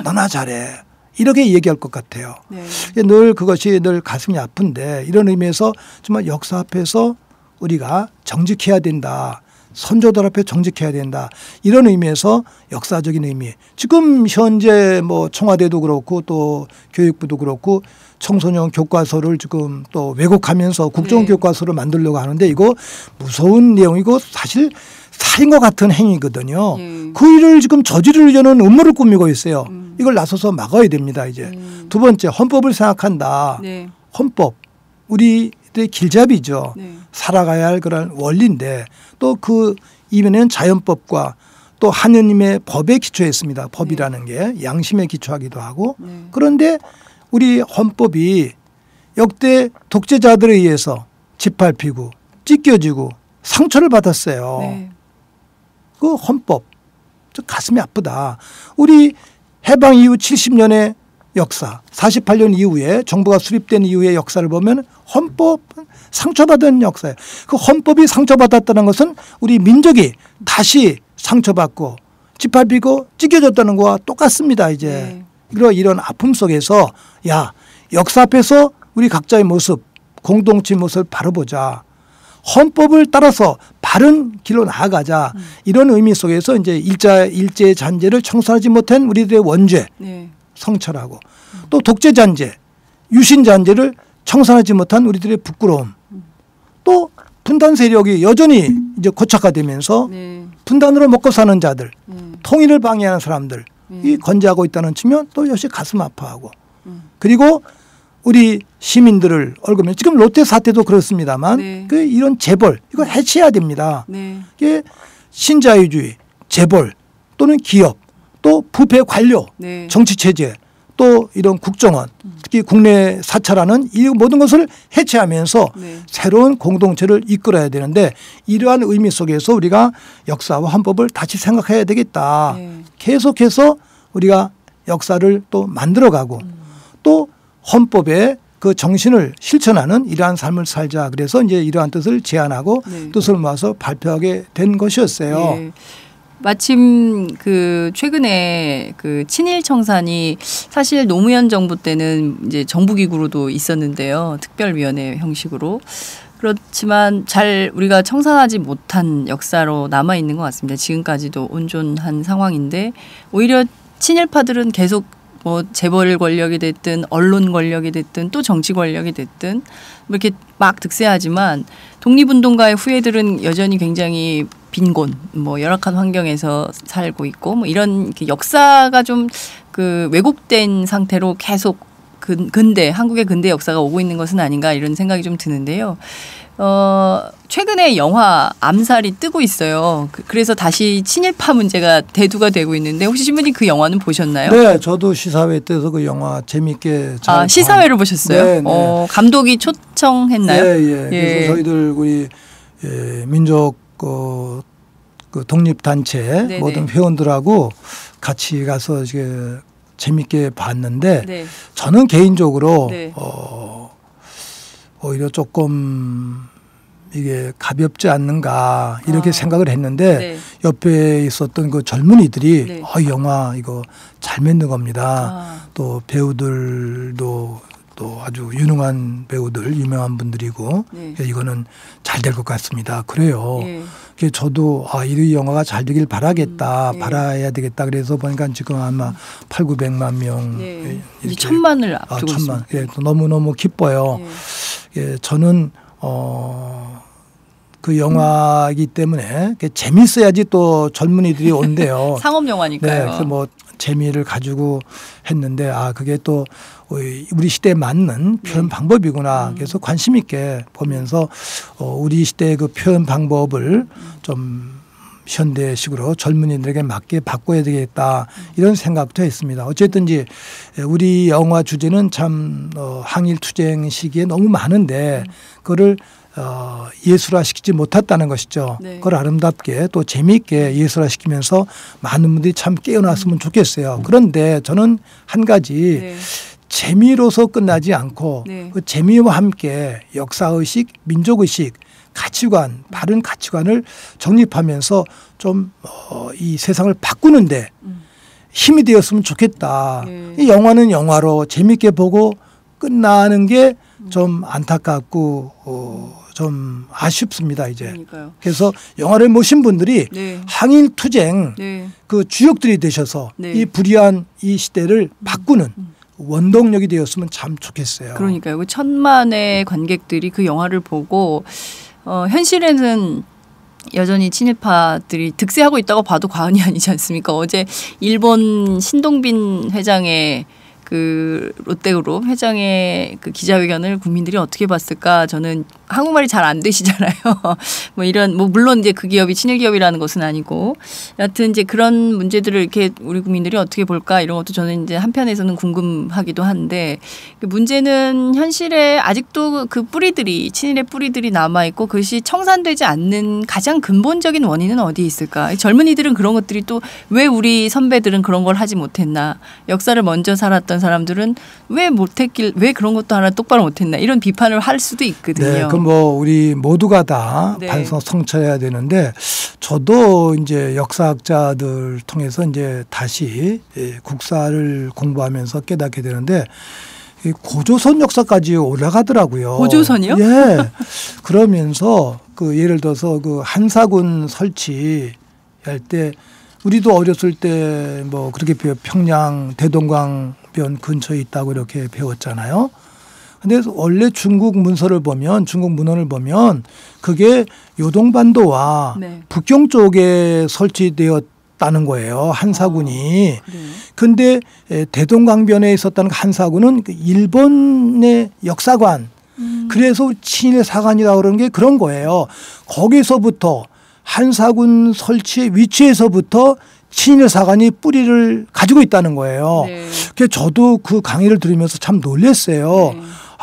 너나 잘해. 이렇게 얘기할 것 같아요. 네. 늘 그것이 늘 가슴이 아픈데 이런 의미에서 정말 역사 앞에서 우리가 정직해야 된다. 선조들 앞에 정직해야 된다. 이런 의미에서 역사적인 의미. 지금 현재 뭐 청와대도 그렇고 또 교육부도 그렇고 청소년 교과서를 지금 또 왜곡하면서 국정교과서를 만들려고 하는데 이거 무서운 내용이고 사실 살인과 같은 행위거든요. 그 일을 지금 저지르려는 음모를 꾸미고 있어요. 이걸 나서서 막아야 됩니다. 이제 두 번째 헌법을 생각한다. 네. 헌법. 우리들의 길잡이죠. 네. 살아가야 할 그런 원리인데 또 그 이면에는 자연법과 또 하느님의 법에 기초했습니다. 법이라는 게 양심에 기초하기도 하고 그런데 우리 헌법이 역대 독재자들에 의해서 짓밟히고 찢겨지고 상처를 받았어요. 네. 그 헌법 좀 가슴이 아프다. 우리 해방 이후 70년의 역사 48년 이후에 정부가 수립된 이후의 역사를 보면 헌법은 상처받은 역사예요. 그 헌법이 상처받았다는 것은 우리 민족이 다시 상처받고 짓밟히고 찢겨졌다는 거와 똑같습니다. 이제 이런 아픔 속에서 야 역사 앞에서 우리 각자의 모습 공동체 모습을 바로 보자. 헌법을 따라서 바른 길로 나아가자. 이런 의미 속에서 이제 일제 잔재를 청산하지 못한 우리들의 원죄 성찰하고 또 독재 잔재, 유신 잔재를 청산하지 못한 우리들의 부끄러움. 또 분단 세력이 여전히 이제 고착화되면서 분단으로 먹고 사는 자들, 통일을 방해하는 사람들 이 건재하고 있다는 측면 또 역시 가슴 아파하고 그리고 우리 시민들을 얽으면 지금 롯데 사태도 그렇습니다만 그 이런 재벌 이거 해체해야 됩니다. 이게 신자유주의, 재벌 또는 기업 또 부패 관료, 정치 체제 또 이런 국정원 특히 국내 사찰하는 이 모든 것을 해체하면서 새로운 공동체를 이끌어야 되는데 이러한 의미 속에서 우리가 역사와 헌법을 다시 생각해야 되겠다. 계속해서 우리가 역사를 또 만들어가고 또 헌법에 그 정신을 실천하는 이러한 삶을 살자. 그래서 이제 이러한 뜻을 제안하고 네. 뜻을 모아서 발표하게 된 것이었어요. 네. 마침 그 최근에 그 친일 청산이 사실 노무현 정부 때는 이제 정부기구로도 있었는데요. 특별위원회 형식으로. 그렇지만 잘 우리가 청산하지 못한 역사로 남아 있는 것 같습니다. 지금까지도 온전한 상황인데 오히려 친일파들은 계속 뭐 재벌 권력이 됐든 언론 권력이 됐든 또 정치 권력이 됐든 이렇게 막 득세하지만 독립운동가의 후예들은 여전히 굉장히 빈곤, 뭐 열악한 환경에서 살고 있고 뭐 이런 역사가 좀 그 왜곡된 상태로 계속 근대 한국의 근대 역사가 오고 있는 것은 아닌가 이런 생각이 좀 드는데요. 최근에 영화 암살이 뜨고 있어요. 그래서 다시 친일파 문제가 대두가 되고 있는데 혹시 신부님 그 영화는 보셨나요? 네, 저도 시사회 때서 그 영화 재밌게 잘 시사회를 보셨어요? 네, 네. 감독이 초청했나요? 네, 예. 그래서 저희들 우리 민족 그 독립단체 네네. 모든 회원들하고 같이 가서 이게 재밌게 봤는데 네. 저는 개인적으로 네. 오히려 조금 이게 가볍지 않는가 이렇게 생각을 했는데 네. 옆에 있었던 그 젊은이들이 네. 영화 이거 잘 만든 겁니다. 또 배우들도 또 아주 유능한 배우들, 유명한 분들이고 네. 이거는 잘 될 것 같습니다. 그래요. 예. 그래서 저도 이 영화가 잘 되길 바라겠다, 예. 바라야 되겠다. 그래서 보니까 지금 아마 8,900만 명, 네. 이렇게 1,000만을 앞두고 있습니다. 예, 너무 너무 기뻐요. 예, 저는 그 영화이기 때문에 재밌어야지 또 젊은이들이 온대요. 상업 영화니까요. 네, 그래서 뭐 재미를 가지고 했는데 그게 또 우리 시대에 맞는 표현 방법이구나. 그래서 관심 있게 보면서 우리 시대의 그 표현 방법을 좀 현대식으로 젊은이들에게 맞게 바꿔야 되겠다 이런 생각도 했습니다. 어쨌든지 우리 영화 주제는 참 항일 투쟁 시기에 너무 많은데 그거를 예술화시키지 못했다는 것이죠. 네. 그걸 아름답게 또 재미있게 예술화시키면서 많은 분들이 참 깨어났으면 좋겠어요. 그런데 저는 한 가지 네. 재미로서 끝나지 않고 네. 그 재미와 함께 역사의식, 민족의식, 가치관, 바른 가치관을 정립하면서 좀 이 세상을 바꾸는데 힘이 되었으면 좋겠다. 네. 이 영화는 영화로 재미있게 보고 끝나는 게 좀 안타깝고 좀 아쉽습니다 이제. 그러니까요. 그래서 영화를 보신 분들이 네. 항일 투쟁 네. 그 주역들이 되셔서 네. 이 불의한 이 시대를 바꾸는 원동력이 되었으면 참 좋겠어요. 그러니까요. 그 1,000만의 관객들이 그 영화를 보고 현실에는 여전히 친일파들이 득세하고 있다고 봐도 과언이 아니지 않습니까? 어제 일본 신동빈 회장의 그 롯데그룹 회장의 그 기자회견을 국민들이 어떻게 봤을까? 저는 한국말이 잘 안 되시잖아요. 뭐 이런 뭐 물론 이제 그 기업이 친일 기업이라는 것은 아니고 여하튼 이제 그런 문제들을 이렇게 우리 국민들이 어떻게 볼까 이런 것도 저는 이제 한편에서는 궁금하기도 한데 문제는 현실에 아직도 그 뿌리들이 친일의 뿌리들이 남아 있고 그것이 청산되지 않는 가장 근본적인 원인은 어디에 있을까? 젊은이들은 그런 것들이 또 왜 우리 선배들은 그런 걸 하지 못했나? 역사를 먼저 살았던 사람들은 왜 그런 것도 하나 똑바로 못했나 이런 비판을 할 수도 있거든요. 네, 그 뭐 우리 모두가 다 네. 반성 성찰해야 되는데 저도 이제 역사학자들 통해서 이제 다시 국사를 공부하면서 깨닫게 되는데 이 고조선 역사까지 올라가더라고요. 고조선이요? 예. 그러면서 그 예를 들어서 그 한사군 설치할 때 우리도 어렸을 때 뭐 그렇게 평양 대동강변 근처에 있다고 이렇게 배웠잖아요. 근데 원래 중국 문서를 보면 중국 문헌을 보면 그게 요동반도와 네. 북경 쪽에 설치되었다는 거예요. 한사군이. 그래요? 근데 대동강변에 있었다는 한사군은 일본의 역사관. 그래서 친일 사관이라고 그러는 게 그런 거예요. 거기서부터 한사군 설치의 위치에서부터 친일 사관이 뿌리를 가지고 있다는 거예요. 네. 그래서 저도 그 강의를 들으면서 참 놀랐어요. 네.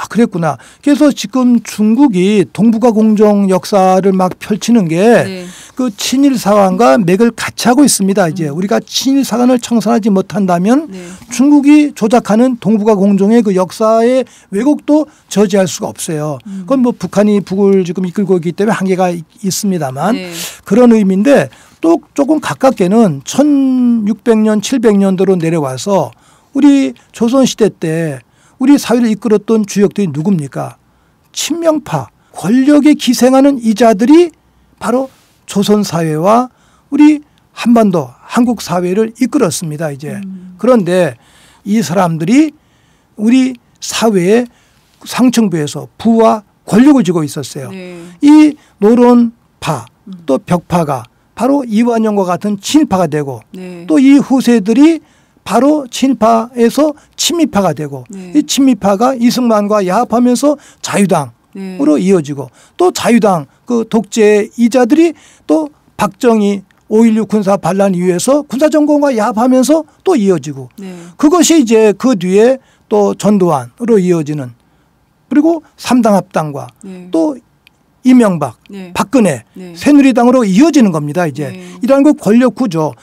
그랬구나. 그래서 지금 중국이 동북아 공정 역사를 막 펼치는 게 네. 그 친일 사관과 맥을 같이 하고 있습니다. 이제 우리가 친일 사관을 청산하지 못한다면 네. 중국이 조작하는 동북아 공정의 그 역사의 왜곡도 저지할 수가 없어요. 그건 뭐 북한이 북을 지금 이끌고 있기 때문에 한계가 있습니다만 네. 그런 의미인데 또 조금 가깝게는 1600년, 700년도로 내려와서 우리 조선시대 때 우리 사회를 이끌었던 주역들이 누굽니까? 친명파, 권력에 기생하는 이자들이 바로 조선 사회와 우리 한반도, 한국 사회를 이끌었습니다. 이제 그런데 이 사람들이 우리 사회의 상층부에서 부와 권력을 쥐고 있었어요. 네. 이 노론파 또 벽파가 바로 이완용과 같은 친일파가 되고 네. 또 이 후세들이 바로 친일파에서 친미파가 되고 네. 이 친미파가 이승만과 야합하면서 자유당으로 네. 이어지고 또 자유당 그 독재 이자들이 또 박정희 5.16 군사 반란 이후에서 군사정권과 야합하면서 또 이어지고 네. 그것이 이제 그 뒤에 또 전두환으로 이어지는 그리고 3당 합당과 네. 또 이명박, 네. 박근혜, 네. 새누리당으로 이어지는 겁니다. 이제 네. 이러한 그 권력 구조,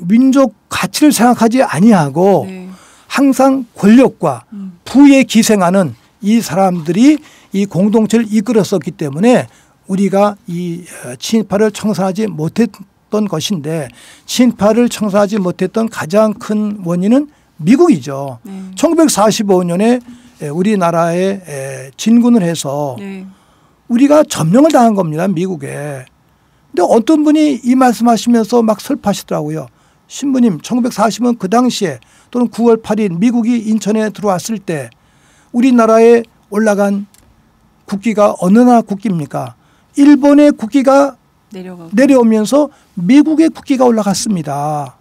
민족 가치를 생각하지 아니하고 네. 항상 권력과 부에 기생하는 이 사람들이 이 공동체를 이끌었었기 때문에 우리가 이 친일파를 청산하지 못했던 것인데 친일파를 청산하지 못했던 가장 큰 원인은 미국이죠. 1945년에 우리나라에 진군을 해서 네. 우리가 점령을 당한 겁니다. 미국에. 근데 어떤 분이 이 말씀하시면서 막 슬퍼하시더라고요. 신부님 1940년 그 당시에 또는 9월 8일 미국이 인천에 들어왔을 때 우리나라에 올라간 국기가 어느 나라 국기입니까? 일본의 국기가 내려오면서 미국의 국기가 올라갔습니다.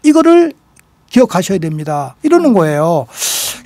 이거를 기억하셔야 됩니다. 이러는 거예요.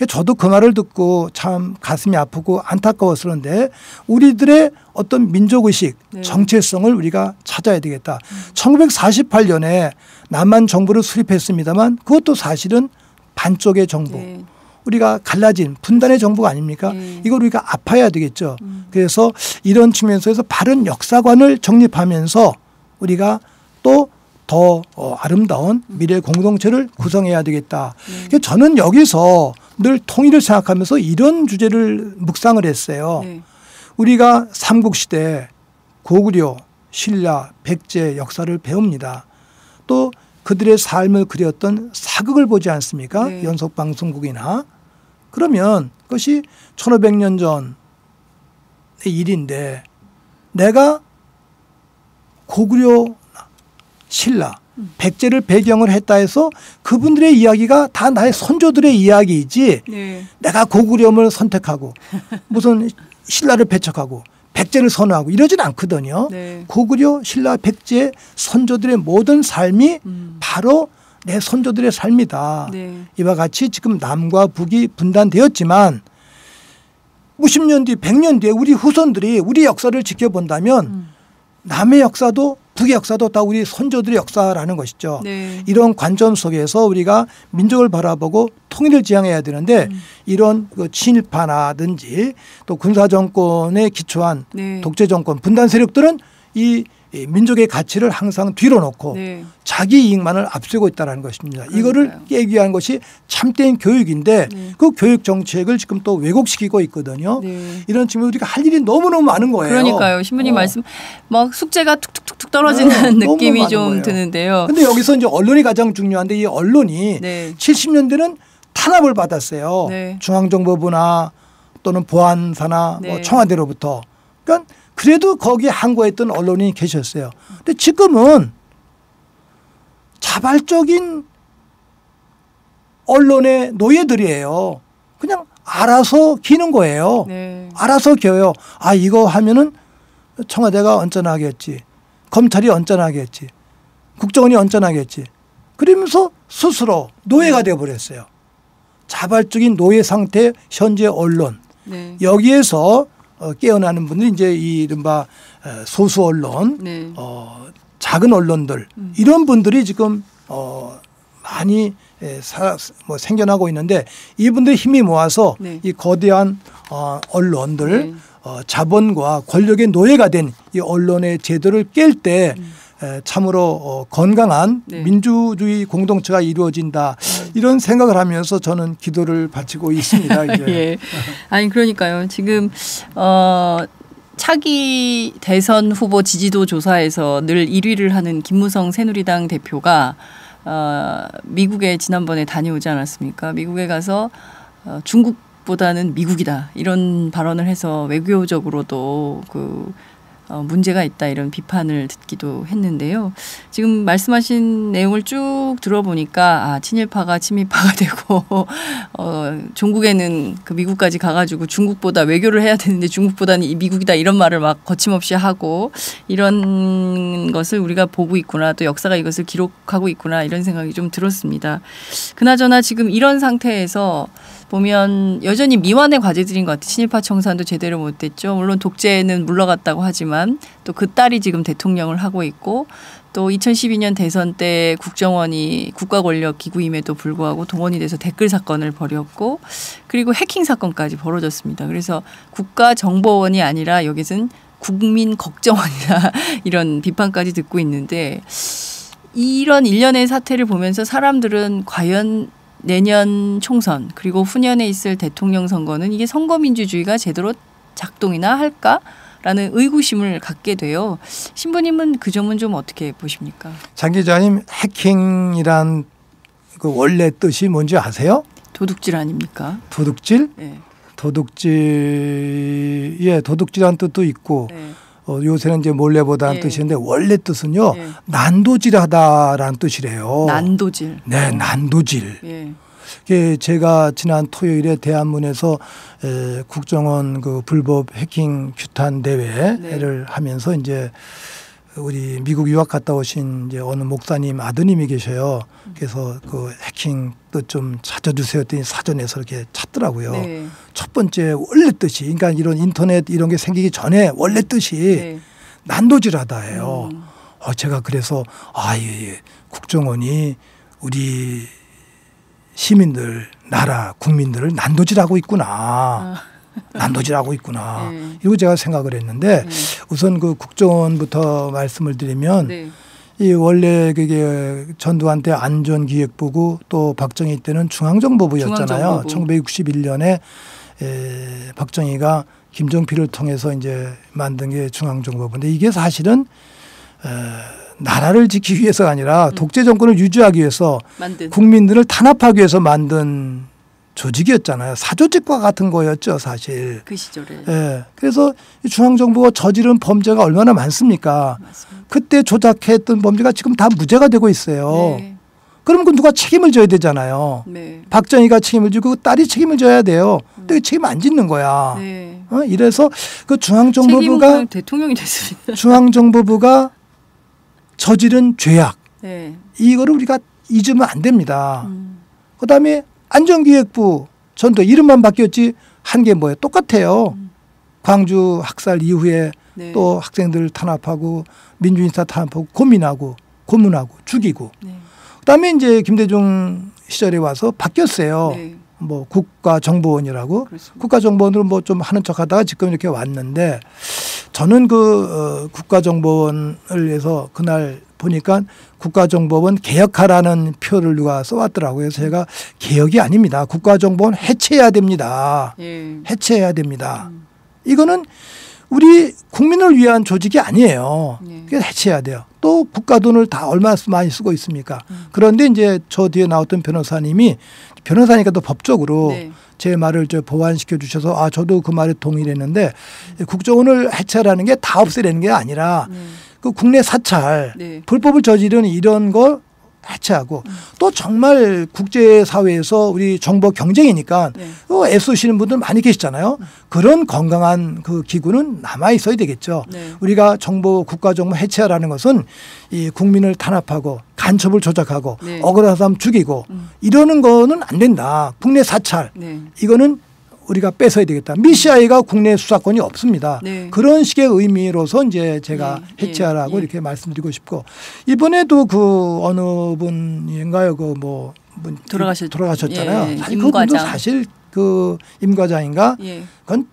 저도 그 말을 듣고 참 가슴이 아프고 안타까웠었는데 우리들의 어떤 민족의식, 네. 정체성을 우리가 찾아야 되겠다. 1948년에 남한 정부를 수립했습니다만 그것도 사실은 반쪽의 정부. 네. 우리가 갈라진 분단의 정부가 아닙니까? 네. 이걸 우리가 아파야 되겠죠. 그래서 이런 측면에서 바른 역사관을 정립하면서 우리가 또 더 아름다운 미래 공동체를 구성해야 되겠다. 네. 저는 여기서 늘 통일을 생각하면서 이런 주제를 묵상을 했어요. 네. 우리가 삼국시대 고구려, 신라, 백제 역사를 배웁니다. 또 그들의 삶을 그렸던 사극을 보지 않습니까? 네. 연속방송국이나. 그러면 그것이 1500년 전의 일인데 내가 고구려, 신라, 백제를 배경을 했다 해서 그분들의 이야기가 다 나의 선조들의 이야기이지 네. 내가 고구려를 선택하고 무슨 신라를 배척하고 백제를 선호하고 이러진 않거든요. 네. 고구려, 신라, 백제 선조들의 모든 삶이 바로 내 선조들의 삶이다. 네. 이와 같이 지금 남과 북이 분단되었지만 50년 뒤, 100년 뒤에 우리 후손들이 우리 역사를 지켜본다면 남의 역사도 북의 역사도 다 우리 선조들의 역사라는 것이죠. 네. 이런 관점 속에서 우리가 민족을 바라보고 통일을 지향해야 되는데 이런 그 친일파라든지 또 군사정권에 기초한 네. 독재정권, 분단 세력들은 이 민족의 가치를 항상 뒤로 놓고 네. 자기 이익만을 앞세우고 있다는 것입니다. 그러니까요. 이거를 깨기 위한 것이 참된 교육인데 네. 그 교육 정책을 지금 또 왜곡시키고 있거든요. 네. 이런 측면 우리가 할 일이 너무너무 많은 거예요. 그러니까요. 신부님 말씀 막 숙제가 툭툭툭툭 떨어지는 너무 느낌이 많은 좀 거예요. 드는데요. 근데 여기서 이제 언론이 가장 중요한데 이 언론이 네. 70년대는 탄압을 받았어요. 네. 중앙정보부나 또는 보안사나 뭐 네. 청와대로부터. 그러니까 그래도 거기에 항거했던 언론인이 계셨어요. 근데 지금은 자발적인 언론의 노예들이에요. 그냥 알아서 기는 거예요. 네. 알아서 겨요. 아 이거 하면은 청와대가 언짢아하겠지. 검찰이 언짢아하겠지. 국정원이 언짢아하겠지. 그러면서 스스로 노예가 되어버렸어요. 자발적인 노예 상태 현재 언론. 네. 여기에서 깨어나는 분들이 이제 이른바 소수 언론, 네. 작은 언론들 이런 분들이 지금 많이 생겨나고 있는데 이분들 힘이 모아서 네. 이 거대한 언론들 네. 자본과 권력의 노예가 된 이 언론의 제도를 깰 때 참으로 건강한 네. 민주주의 공동체가 이루어진다 이런 생각을 하면서 저는 기도를 바치고 있습니다. 이제. 예. 아니 그러니까요. 지금 차기 대선 후보 지지도 조사에서 늘 1위를 하는 김무성 새누리당 대표가 미국에 지난번에 다녀오지 않았습니까? 미국에 가서 중국보다는 미국이다 이런 발언을 해서 외교적으로도 문제가 있다 이런 비판을 듣기도 했는데요. 지금 말씀하신 내용을 쭉 들어보니까 친일파가 친미파가 되고 종국에는 그 미국까지 가가지고 중국보다 외교를 해야 되는데 중국보다는 이 미국이다 이런 말을 막 거침없이 하고 이런 것을 우리가 보고 있구나 또 역사가 이것을 기록하고 있구나 이런 생각이 좀 들었습니다. 그나저나 지금 이런 상태에서 보면 여전히 미완의 과제들인 것 같아요. 친일파 청산도 제대로 못됐죠. 물론 독재는 물러갔다고 하지만 또 그 딸이 지금 대통령을 하고 있고 또 2012년 대선 때 국정원이 국가권력기구임에도 불구하고 동원이 돼서 댓글 사건을 벌였고 그리고 해킹 사건까지 벌어졌습니다. 그래서 국가정보원이 아니라 여기서는 국민걱정원이다 이런 비판까지 듣고 있는데 이런 일련의 사태를 보면서 사람들은 과연 내년 총선 그리고 후년에 있을 대통령 선거는 이게 선거민주주의가 제대로 작동이나 할까라는 의구심을 갖게 돼요. 신부님은 그 점은 좀 어떻게 보십니까? 장 기자님 해킹이란 그 원래 뜻이 뭔지 아세요? 도둑질 아닙니까? 도둑질? 네. 도둑질한 뜻도 있고 네. 요새는 이제 몰래보다는 예. 뜻인데 원래 뜻은요 예. 난도질하다라는 뜻이래요. 난도질. 네, 난도질. 예. 제가 지난 토요일에 대한문에서 국정원 그 불법 해킹 규탄 대회를 하면서 이제 우리 미국 유학 갔다 오신 이제 어느 목사님 아드님이 계셔요. 그래서 그 해킹 뜻 좀 찾아주세요 했더니 사전에서 이렇게 찾더라고요. 네. 첫 번째 원래 뜻이 그러니까 이런 인터넷 이런 게 생기기 전에 원래 뜻이 네. 난도질하다예요. 제가 그래서 국정원이 우리 시민들 나라 국민들을 난도질하고 있구나. 난도질하고 있구나. 네. 이러고 제가 생각을 했는데 우선 그 국정원부터 말씀을 드리면 네. 이 원래 그게 전두환 때 안전기획부고 또 박정희 때는 중앙정보부였잖아요. 중앙정보부. 1961년에 박정희가 김정필을 통해서 이제 만든 게 중앙정보부인데 이게 사실은 나라를 지키기 위해서가 아니라 독재 정권을 유지하기 위해서 만든. 국민들을 탄압하기 위해서 만든 조직이었잖아요. 사조직과 같은 거였죠, 사실. 그 시절에. 예. 그래서 이 중앙정부가 저지른 범죄가 얼마나 많습니까? 맞습니다. 그때 조작했던 범죄가 지금 다 무죄가 되고 있어요. 네. 그럼 그 누가 책임을 져야 되잖아요. 네. 박정희가 책임을 지고 딸이 책임을 져야 돼요. 근데 책임 안 짓는 거야. 네. 이래서 그 중앙정보부가 책임은 대통령이 됐습니다. 중앙정보부가 저지른 죄악 네. 이거를 우리가 잊으면 안 됩니다. 그다음에 안전기획부 전도 이름만 바뀌었지 한 게 뭐예요? 똑같아요. 광주 학살 이후에 네. 또 학생들 탄압하고 민주인사 탄압하고 고문하고 죽이고 네. 그다음에 이제 김대중 시절에 와서 바뀌었어요. 네. 뭐 국가정보원이라고 그렇습니다. 국가정보원으로 뭐 좀 하는 척하다가 지금 이렇게 왔는데 저는 그 국가정보원을 위해서 그날 보니까 국가정보원 개혁하라는 표를 누가 써왔더라고요. 그래서 제가 개혁이 아닙니다. 국가정보원 해체해야 됩니다. 예. 해체해야 됩니다. 이거는 우리 국민을 위한 조직이 아니에요. 네. 그래서 해체해야 돼요. 또 국가 돈을 다 얼마나 많이 쓰고 있습니까? 그런데 이제 저 뒤에 나왔던 변호사님이 변호사니까 또 법적으로 네. 제 말을 보완시켜 주셔서 저도 그 말에 동의를 했는데 국정원을 해체하라는 게 다 없애라는 게 아니라 그 국내 사찰 네. 불법을 저지르는 이런 걸 해체하고 또 정말 국제사회에서 우리 정보 경쟁이니까 네. 애쓰시는 분들 많이 계시잖아요. 그런 건강한 그 기구는 남아 있어야 되겠죠. 네. 우리가 국가정보 해체하라는 것은 이 국민을 탄압하고 간첩을 조작하고 네. 억울한 사람 죽이고 이러는 거는 안 된다. 국내 사찰 네. 이거는 우리가 뺏어야 되겠다. 미시아이가 국내 수사권이 없습니다. 네. 그런 식의 의미로서 이제 제가 네. 해체하라고 예. 이렇게 말씀드리고 싶고 이번에도 그 어느 분인가요? 그 뭐 돌아가셨잖아요. 돌아가셨잖아요. 예. 사실 임 그분도 과장. 사실 그 임 과장인가? 예. 그건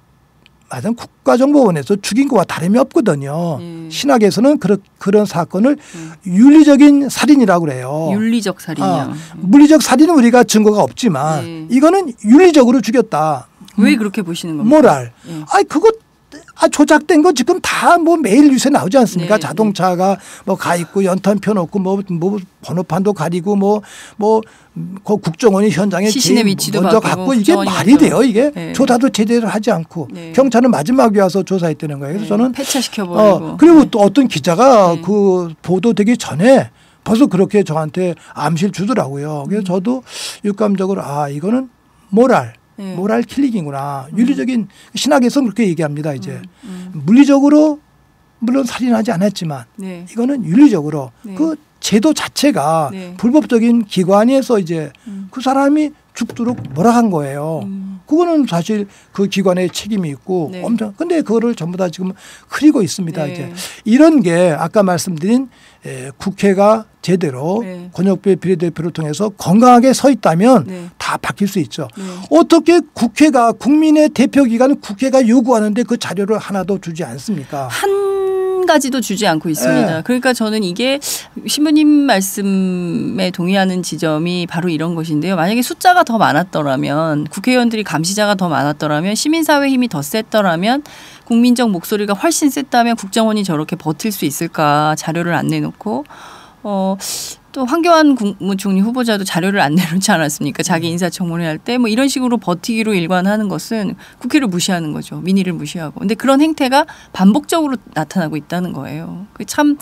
맞은 국가정보원에서 죽인 거와 다름이 없거든요. 신학에서는 그런 사건을 윤리적인 살인이라고 그래요. 윤리적 살인이요. 물리적 살인은 우리가 증거가 없지만 이거는 윤리적으로 죽였다. 왜 그렇게 보시는 겁니까? 모랄. 그거 조작된 거 지금 다 뭐 매일 뉴스에 나오지 않습니까? 네, 자동차가 뭐 가 있고 연탄 펴놓고 뭐 번호판도 가리고 그 국정원이 현장에 시신의 위치도 먼저 바뀌고 갔고 이게 말이 돼요 이게 네. 조사도 제대로 하지 않고 네. 경찰은 마지막에 와서 조사했다는 거예요. 그래서 저는 폐차시켜버리고 그리고 또 어떤 기자가 그 보도되기 전에 벌써 그렇게 저한테 암시를 주더라고요. 그래서 저도 육감적으로 이거는 모랄 킬링이구나. 윤리적인 신학에서는 그렇게 얘기합니다. 이제 물리적으로 물론 살인하지 않았지만 네. 이거는 윤리적으로 네. 그 제도 자체가 네. 불법적인 기관에서 이제 그 사람이 죽도록 몰아간 거예요. 그거는 사실 그 기관의 책임이 있고 네. 엄청 근데 그거를 전부 다 지금 흐리고 있습니다. 네. 이제 이런 게 아까 말씀드린 국회가 제대로 네. 권역배 비례대표를 통해서 건강하게 서 있다면 네. 다 바뀔 수 있죠. 네. 어떻게 국회가 국민의 대표기관 국회가 요구하는데 그 자료를 하나도 주지 않습니까? 한 가지도 주지 않고 있습니다. 네. 그러니까 저는 이게 신부님 말씀에 동의하는 지점이 바로 이런 것인데요. 만약에 숫자가 더 많았더라면 국회의원들이 감시자가 더 많았더라면 시민사회 힘이 더 셌더라면 국민적 목소리가 훨씬 셌다면 국정원이 저렇게 버틸 수 있을까 자료를 안 내놓고 또 황교안 국무총리 후보자도 자료를 안 내놓지 않았습니까? 자기 인사청문회 할 때 뭐 이런 식으로 버티기로 일관하는 것은 국회를 무시하는 거죠. 민의를 무시하고. 근데 그런 행태가 반복적으로 나타나고 있다는 거예요. 참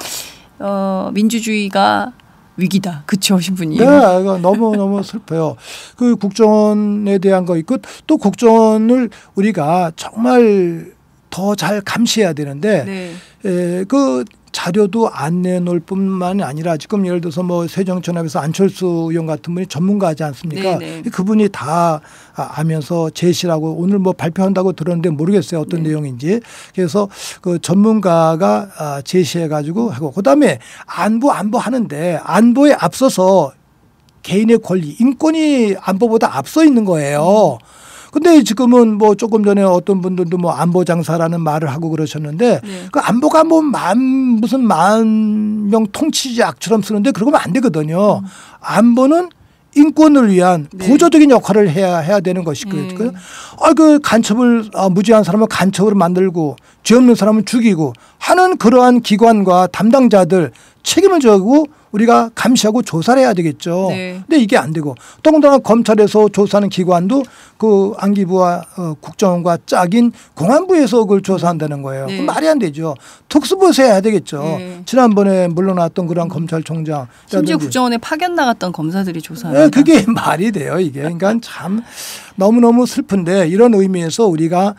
민주주의가 위기다. 그렇죠, 신부님. 네, 이거 너무 슬퍼요. 그 국정원에 대한 거 있고 또 국정원을 우리가 정말 더 잘 감시해야 되는데 네. 그 자료도 안 내놓을 뿐만 아니라 지금 예를 들어서 뭐 새정치연합에서 안철수 의원 같은 분이 전문가지 않습니까? 네네. 그분이 다 아면서 제시라고 오늘 뭐 발표한다고 들었는데 모르겠어요. 어떤 내용인지. 그래서 그 전문가가 제시해 가지고 하고 그다음에 안보 하는데 안보에 앞서서 개인의 권리, 인권이 안보보다 앞서 있는 거예요. 근데 지금은 뭐 조금 전에 어떤 분들도 뭐 안보 장사라는 말을 하고 그러셨는데 그 안보가 뭐 무슨 만명 통치자처럼 쓰는데 그러면 안 되거든요. 안보는 인권을 위한 보조적인 역할을 해야 되는 것이거든요. 그 간첩을 무지한 사람을 간첩으로 만들고 죄 없는 사람은 죽이고 하는 그러한 기관과 담당자들 책임을 져고 우리가 감시하고 조사를 해야 되겠죠. 네. 근데 이게 안 되고 더군다나 검찰에서 조사하는 기관도 그 안기부와 국정원과 짝인 공안부에서 그걸 조사한다는 거예요. 네. 그럼 말이 안 되죠. 특수부에서 해야 되겠죠. 네. 지난번에 물러났던 그런 검찰총장. 심지어 국정원에 파견 나갔던 검사들이 조사합니다. 네, 그게 말이 돼요, 이게. 그러니까 참 너무너무 슬픈데 이런 의미에서 우리가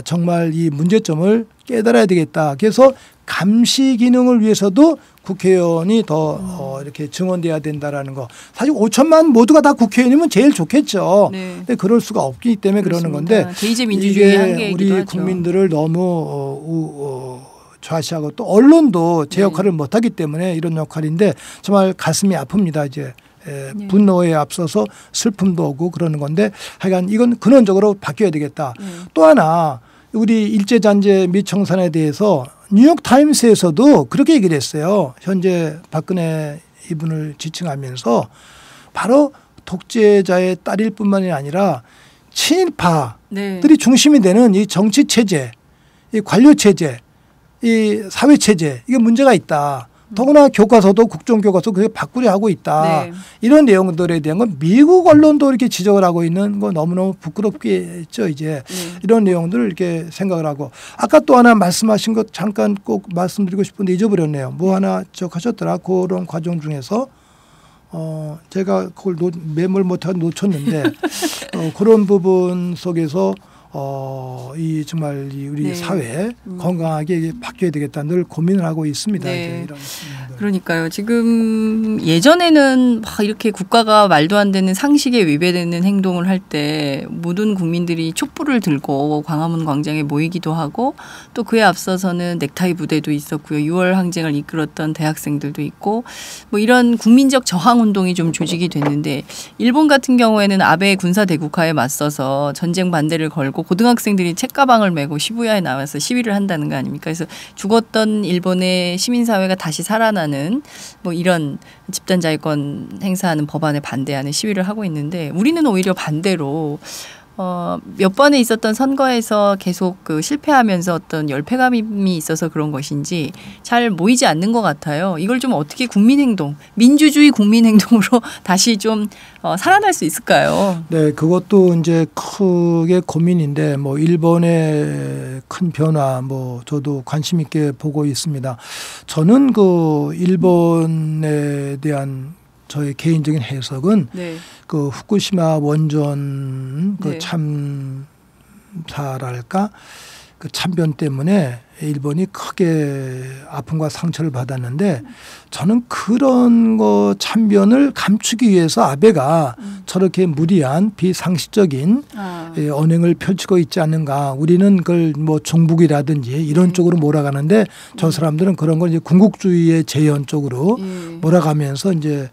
정말 이 문제점을 깨달아야 되겠다. 그래서 감시 기능을 위해서도 국회의원이 더 이렇게 증원돼야 된다라는 거. 사실 5천만 모두가 다 국회의원이면 제일 좋겠죠. 네. 근데 그럴 수가 없기 때문에 그러는 그렇습니다. 건데 대의제 민주주의 이게 한계이기도 우리 하죠. 국민들을 너무 좌시하고 또 언론도 제 역할을 못하기 때문에 이런 역할인데 정말 가슴이 아픕니다. 이제. 분노에 앞서서 슬픔도 오고 그러는 건데 하여간 이건 근원적으로 바뀌어야 되겠다. 또 하나 우리 일제잔재 및 청산에 대해서 뉴욕타임스에서도 그렇게 얘기를 했어요. 현재 박근혜 이분을 지칭하면서 바로 독재자의 딸일 뿐만이 아니라 친일파들이 중심이 되는 이 정치체제, 이 관료체제, 이 사회체제 이게 문제가 있다. 더구나 교과서도 국정교과서 그게 바꾸려 하고 있다. 네. 이런 내용들에 대한 건 미국 언론도 이렇게 지적을 하고 있는 거 너무너무 부끄럽게 했죠. 이제 이런 내용들을 이렇게 생각을 하고 아까 또 하나 말씀하신 것 잠깐 꼭 말씀드리고 싶은데 잊어버렸네요. 뭐 하나 하셨더라. 그런 과정 중에서 제가 그걸 메모를 못하고 놓쳤는데 그런 부분 속에서 이 정말 우리 사회 건강하게 바뀌어야 되겠다 늘 고민을 하고 있습니다. 네. 이제 이런 부분들. 그러니까요. 지금 예전에는 막 이렇게 국가가 말도 안 되는 상식에 위배되는 행동을 할 때 모든 국민들이 촛불을 들고 광화문 광장에 모이기도 하고 또 그에 앞서서는 넥타이 부대도 있었고요. 6월 항쟁을 이끌었던 대학생들도 있고 뭐 이런 국민적 저항 운동이 좀 조직이 됐는데 일본 같은 경우에는 아베 군사 대국화에 맞서서 전쟁 반대를 걸고 갖고 고등학생들이 책가방을 메고 시부야에 나와서 시위를 한다는 거 아닙니까? 그래서 죽었던 일본의 시민사회가 다시 살아나는 뭐 이런 집단자위권 행사하는 법안에 반대하는 시위를 하고 있는데 우리는 오히려 반대로 몇 번에 있었던 선거에서 계속 그 실패하면서 어떤 열패감이 있어서 그런 것인지 잘 모이지 않는 것 같아요. 이걸 좀 어떻게 국민행동, 민주주의 국민행동으로 다시 좀 살아날 수 있을까요? 네, 그것도 이제 크게 고민인데 뭐 일본의 큰 변화 뭐 저도 관심 있게 보고 있습니다. 저는 그 일본에 대한 저의 개인적인 해석은 네. 그 후쿠시마 원전 그 네. 참사랄까 그 참변 때문에 일본이 크게 아픔과 상처를 받았는데 저는 그런 거 참변을 감추기 위해서 아베가 저렇게 무리한 비상식적인 언행을 펼치고 있지 않는가. 우리는 그걸 뭐 종북이라든지 이런 쪽으로 몰아가는데 저 사람들은 그런 걸 이제 군국주의의 재현 쪽으로 몰아가면서 이제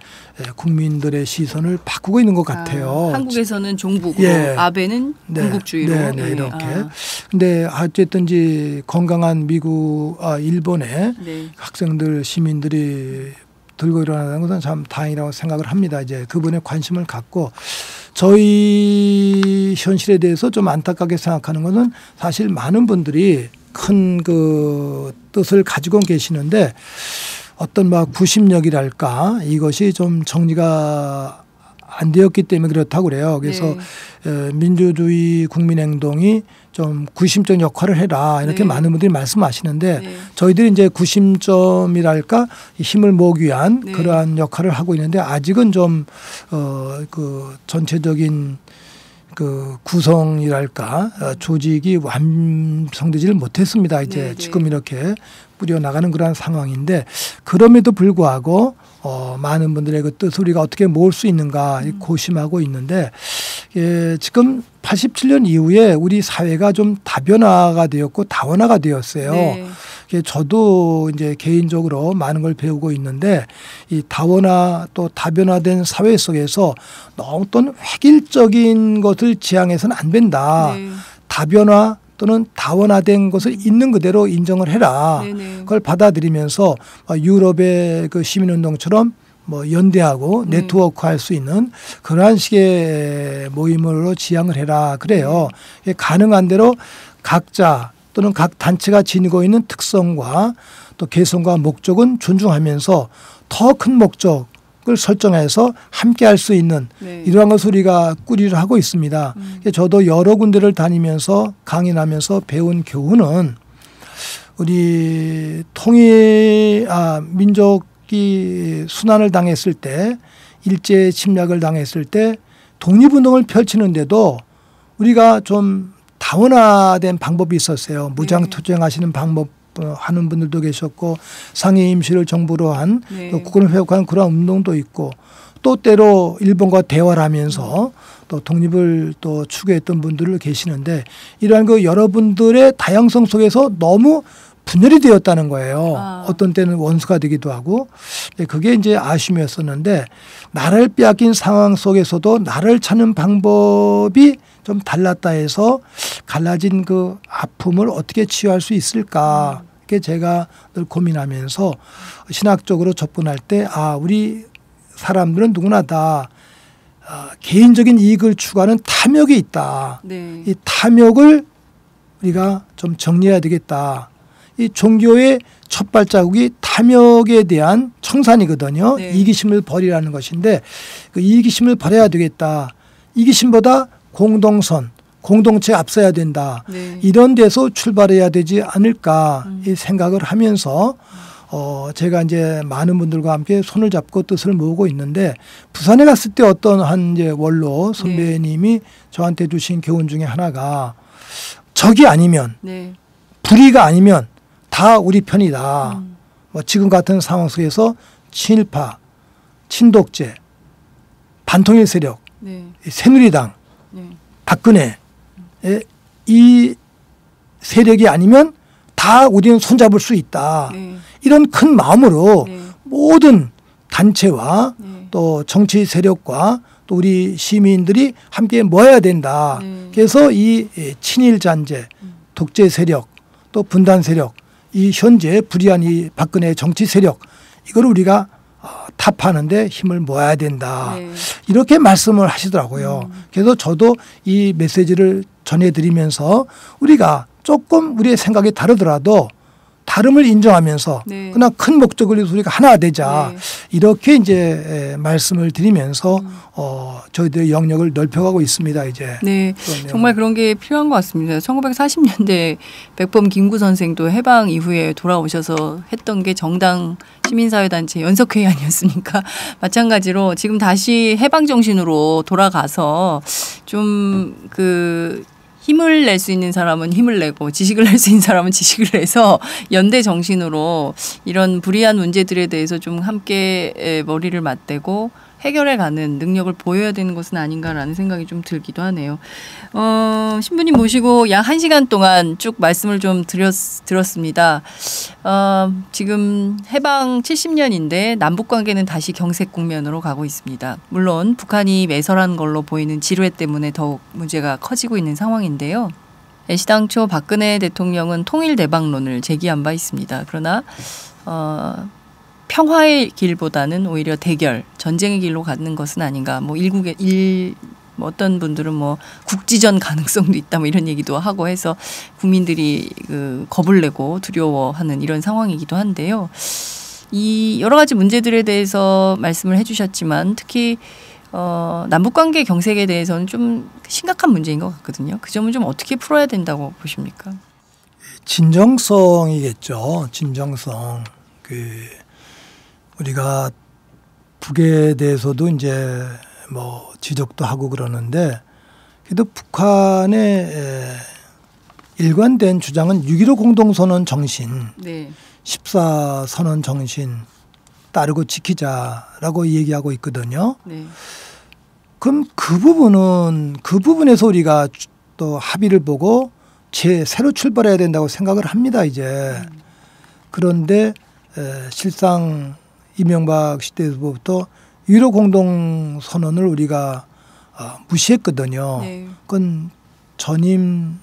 국민들의 시선을 바꾸고 있는 것 같아요. 한국에서는 종북으로, 아베는 군국주의로. 네, 이렇게. 근데 어쨌든지 건강한 일본의 학생들, 시민들이 들고 일어나는 것은 참 다행이라고 생각을 합니다. 이제 그분의 관심을 갖고 저희 현실에 대해서 좀 안타깝게 생각하는 것은 사실 많은 분들이 큰 그 뜻을 가지고 계시는데 어떤 막 구심력이랄까 이것이 좀 정리가 안 되었기 때문에 그렇다고 그래요. 그래서 민주주의 국민행동이 좀 구심적 역할을 해라 이렇게 많은 분들이 말씀하시는데 저희들이 이제 구심점이랄까 힘을 모으기 위한 그러한 역할을 하고 있는데 아직은 좀 그 전체적인 그 구성이랄까 조직이 완성되지를 못했습니다. 이제 지금 이렇게 뿌려 나가는 그러한 상황인데 그럼에도 불구하고 많은 분들의 그 뜻을 우리가 어떻게 모을 수 있는가 고심하고 있는데 지금 87년 이후에 우리 사회가 좀 다변화가 되었고 다원화가 되었어요. 저도 이제 개인적으로 많은 걸 배우고 있는데 이 다원화 또 다변화된 사회 속에서 너무 또는 획일적인 것을 지향해서는 안 된다. 다변화 또는 다원화된 것을 있는 그대로 인정을 해라. 그걸 받아들이면서 유럽의 그 시민운동처럼 뭐 연대하고 네트워크할 수 있는 그러한 식의 모임으로 지향을 해라 그래요. 가능한 대로 각자 또는 각 단체가 지니고 있는 특성과 또 개성과 목적은 존중하면서 더 큰 목적을 설정해서 함께할 수 있는 이러한 것을 우리가 꾸리를 하고 있습니다. 저도 여러 군데를 다니면서 강연하면서 배운 교훈은 우리 민족이 순환을 당했을 때 일제 침략을 당했을 때 독립운동을 펼치는데도 우리가 좀 다원화된 방법이 있었어요. 무장투쟁하시는 방법 하는 분들도 계셨고 상해 임시를 정부로 한 국권을 회복하는 그런 운동도 있고 또 때로 일본과 대화를 하면서 또 독립을 또 추구했던 분들 계시는데 이러한 그 여러분들의 다양성 속에서 너무 분열이 되었다는 거예요. 어떤 때는 원수가 되기도 하고 그게 이제 아쉬움이었었는데 나를 빼앗긴 상황 속에서도 나를 찾는 방법이 좀 달랐다 해서 갈라진 그 아픔을 어떻게 치유할 수 있을까. 그게 제가 늘 고민하면서 신학적으로 접근할 때 우리 사람들은 누구나 다 개인적인 이익을 추구하는 탐욕이 있다. 이 탐욕을 우리가 좀 정리해야 되겠다. 이 종교의 첫 발자국이 탐욕에 대한 청산이거든요. 이기심을 버리라는 것인데 그 이기심을 버려야 되겠다. 이기심보다 공동선, 공동체에 앞서야 된다. 이런 데서 출발해야 되지 않을까 이 생각을 하면서 제가 이제 많은 분들과 함께 손을 잡고 뜻을 모으고 있는데 부산에 갔을 때 어떤 한 이제 원로 선배님이 저한테 주신 교훈 중에 하나가 적이 아니면 불의가 아니면 다 우리 편이다. 뭐 지금 같은 상황 속에서 친일파, 친독재, 반통일 세력, 새누리당, 박근혜 이 세력이 아니면 다 우리는 손잡을 수 있다. 이런 큰 마음으로 모든 단체와 또 정치 세력과 또 우리 시민들이 함께 모여야 된다. 그래서 이 친일 잔재, 독재 세력, 또 분단 세력, 이 현재 불의한 이 박근혜 정치 세력 이걸 우리가 타파하는데 힘을 모아야 된다. 이렇게 말씀을 하시더라고요. 그래서 저도 이 메시지를 전해드리면서 우리가 조금 우리의 생각이 다르더라도 다름을 인정하면서 그러나 큰 목적을 위해서 우리가 하나 되자 이렇게 이제 말씀을 드리면서 저희들의 영역을 넓혀가고 있습니다. 이제. 네, 정말 그런 게 필요한 것 같습니다. 1940년대 백범 김구 선생도 해방 이후에 돌아오셔서 했던 게 정당 시민사회단체 연석회의 아니었습니까? 마찬가지로 지금 다시 해방 정신으로 돌아가서 좀 힘을 낼 수 있는 사람은 힘을 내고 지식을 낼 수 있는 사람은 지식을 내서 연대 정신으로 이런 불이한 문제들에 대해서 좀 함께 머리를 맞대고 해결해가는 능력을 보여야 되는 것은 아닌가라는 생각이 좀 들기도 하네요. 신부님 모시고 약 1시간 동안 쭉 말씀을 좀 들었습니다. 지금 해방 70년인데 남북관계는 다시 경색 국면으로 가고 있습니다. 물론 북한이 매설한 걸로 보이는 지뢰 때문에 더욱 문제가 커지고 있는 상황인데요. 애시당초 박근혜 대통령은 통일대박론을 제기한 바 있습니다. 그러나 평화의 길보다는 오히려 대결, 전쟁의 길로 가는 것은 아닌가. 뭐 어떤 분들은 뭐 국지전 가능성도 있다, 뭐 이런 얘기도 하고 해서 국민들이 겁을 내고 두려워하는 이런 상황이기도 한데요. 이 여러 가지 문제들에 대해서 말씀을 해주셨지만 특히 남북관계 경색에 대해서는 좀 심각한 문제인 것 같거든요. 그 점은 좀 어떻게 풀어야 된다고 보십니까? 진정성이겠죠. 진정성. 우리가 북에 대해서도 이제 뭐 지적도 하고 그러는데 그래도 북한의 일관된 주장은 6.15 공동선언 정신, 14선언 정신 따르고 지키자라고 얘기하고 있거든요. 그럼 그 부분에서 우리가 또 합의를 보고 새로 출발해야 된다고 생각을 합니다. 이제. 그런데 실상 이명박 시대부터 6.15 공동선언을 우리가 무시했거든요. 그건 전임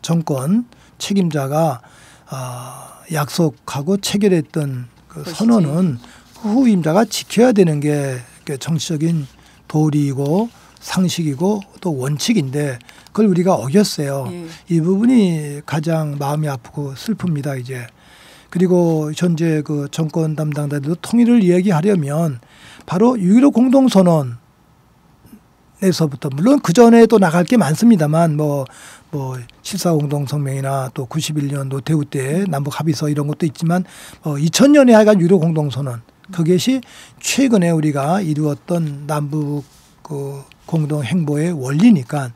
정권 책임자가 약속하고 체결했던 그 선언은 후임자가 지켜야 되는 게 정치적인 도리이고 상식이고 또 원칙인데 그걸 우리가 어겼어요. 이 부분이 가장 마음이 아프고 슬픕니다. 이제. 그리고 현재 그 정권 담당자들도 통일을 이야기하려면 바로 6.15 공동선언에서부터 물론 그 전에 또 나갈 게 많습니다만 뭐 7.4 공동성명이나 또 91년 노태우 때 남북 합의서 이런 것도 있지만 2000년에 하여간 6.15 공동선언 그것이 최근에 우리가 이루었던 남북 공동 행보의 원리니까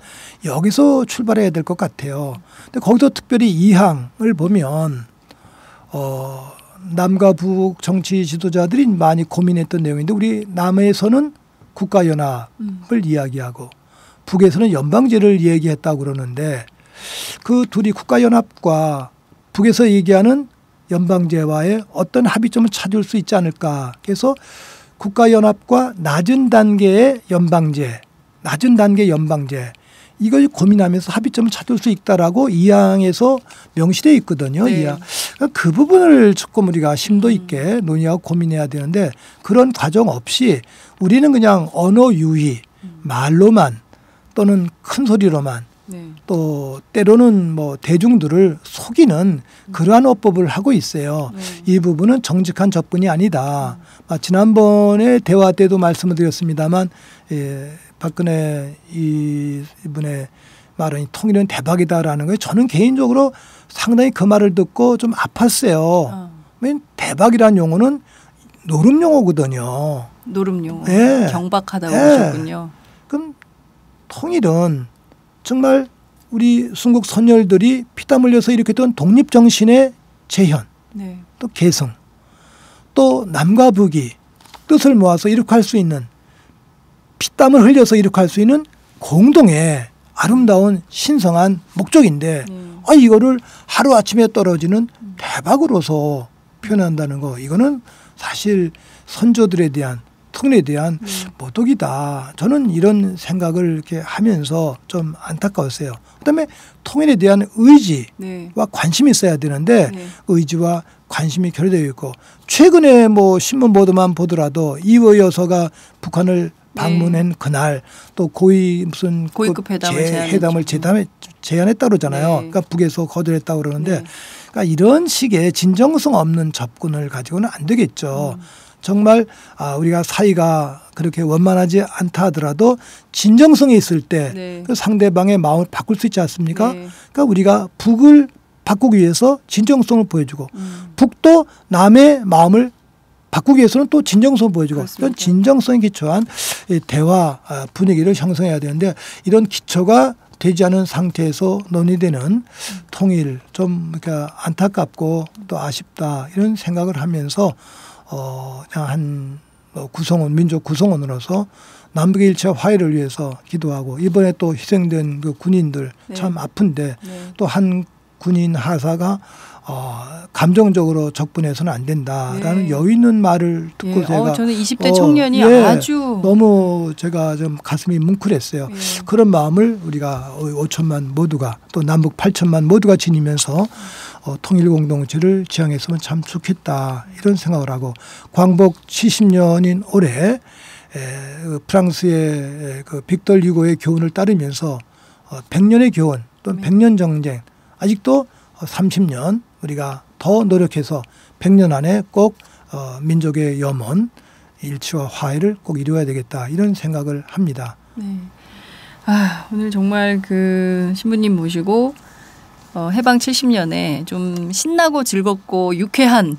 여기서 출발해야 될 것 같아요. 근데 거기서 특별히 2항을 보면 남과 북 정치 지도자들이 많이 고민했던 내용인데 우리 남에서는 국가연합을 이야기하고 북에서는 연방제를 얘기했다고 그러는데 그 둘이 국가연합과 북에서 얘기하는 연방제와의 어떤 합의점을 찾을 수 있지 않을까. 그래서 국가연합과 낮은 단계 연방제 이걸 고민하면서 합의점을 찾을 수 있다라고 2항에서 명시되어 있거든요. 그 부분을 조금 우리가 심도 있게 논의하고 고민해야 되는데 그런 과정 없이 우리는 그냥 언어 유희, 말로만 또는 큰 소리로만 또 때로는 뭐 대중들을 속이는 그러한 어법을 하고 있어요. 이 부분은 정직한 접근이 아니다. 지난번에 대화 때도 말씀을 드렸습니다만 박근혜 이분의 말은 통일은 대박이다라는 거예요. 저는 개인적으로 상당히 그 말을 듣고 좀 아팠어요. 대박이라는 용어는 노름 용어거든요. 노름 용어. 경박하다고 하셨군요. 그럼 통일은 정말 우리 순국 선열들이 피땀 흘려서 일으켰던 독립정신의 재현, 또 계승, 또 남과 북이 뜻을 모아서 이룩할 수 있는 피땀을 흘려서 이룩할 수 있는 공동의 아름다운 신성한 목적인데 이거를 하루아침에 떨어지는 대박으로서 표현한다는 거 이거는 사실 선조들에 대한 통일에 대한 모독이다. 저는 이런 생각을 이렇게 하면서 좀 안타까웠어요. 그다음에 통일에 대한 의지와 네. 관심이 있어야 되는데 네. 의지와 관심이 결여되어 있고 최근에 뭐 신문 보도만 보더라도 이호 여사가 북한을 방문한 그날 또 무슨 고위급 회담을 회담을 제안했다고 그러잖아요. 네. 그러니까 북에서 거절했다고 그러는데 네. 그러니까 이런 식의 진정성 없는 접근을 가지고는 안 되겠죠. 정말 우리가 사이가 그렇게 원만하지 않다 하더라도 진정성이 있을 때 네. 그 상대방의 마음을 바꿀 수 있지 않습니까? 네. 그러니까 우리가 북을 바꾸기 위해서 진정성을 보여주고 북도 남의 마음을 바꾸기 위해서는 또 진정성을 보여주고 그렇습니다. 이런 진정성에 기초한 이 대화 분위기를 형성해야 되는데 이런 기초가 되지 않은 상태에서 논의되는 통일 좀 그러니까 안타깝고 또 아쉽다 이런 생각을 하면서 그냥 한 구성원 민족 구성원으로서 남북의 일체 화해를 위해서 기도하고 이번에 또 희생된 그 군인들 네. 참 아픈데 네. 또 한 군인 하사가 감정적으로 접근해서는 안 된다라는 네. 여유 있는 말을 듣고 예. 제가 저는 20대 청년이 예, 아주 너무 제가 좀 가슴이 뭉클했어요. 예. 그런 마음을 우리가 5천만 모두가 또 남북 8천만 모두가 지니면서 통일 공동체를 지향했으면 참 좋겠다 이런 생각을 하고 광복 70년인 올해 프랑스의 그 빅tor 유고의 교훈을 따르면서 100년의 교훈 또 100년 정쟁 아직도 30년 우리가 더 노력해서 100년 안에 꼭 민족의 염원 일치와 화해를 꼭 이루어야 되겠다 이런 생각을 합니다. 네. 오늘 정말 그 신부님 모시고 해방 70년에 좀 신나고 즐겁고 유쾌한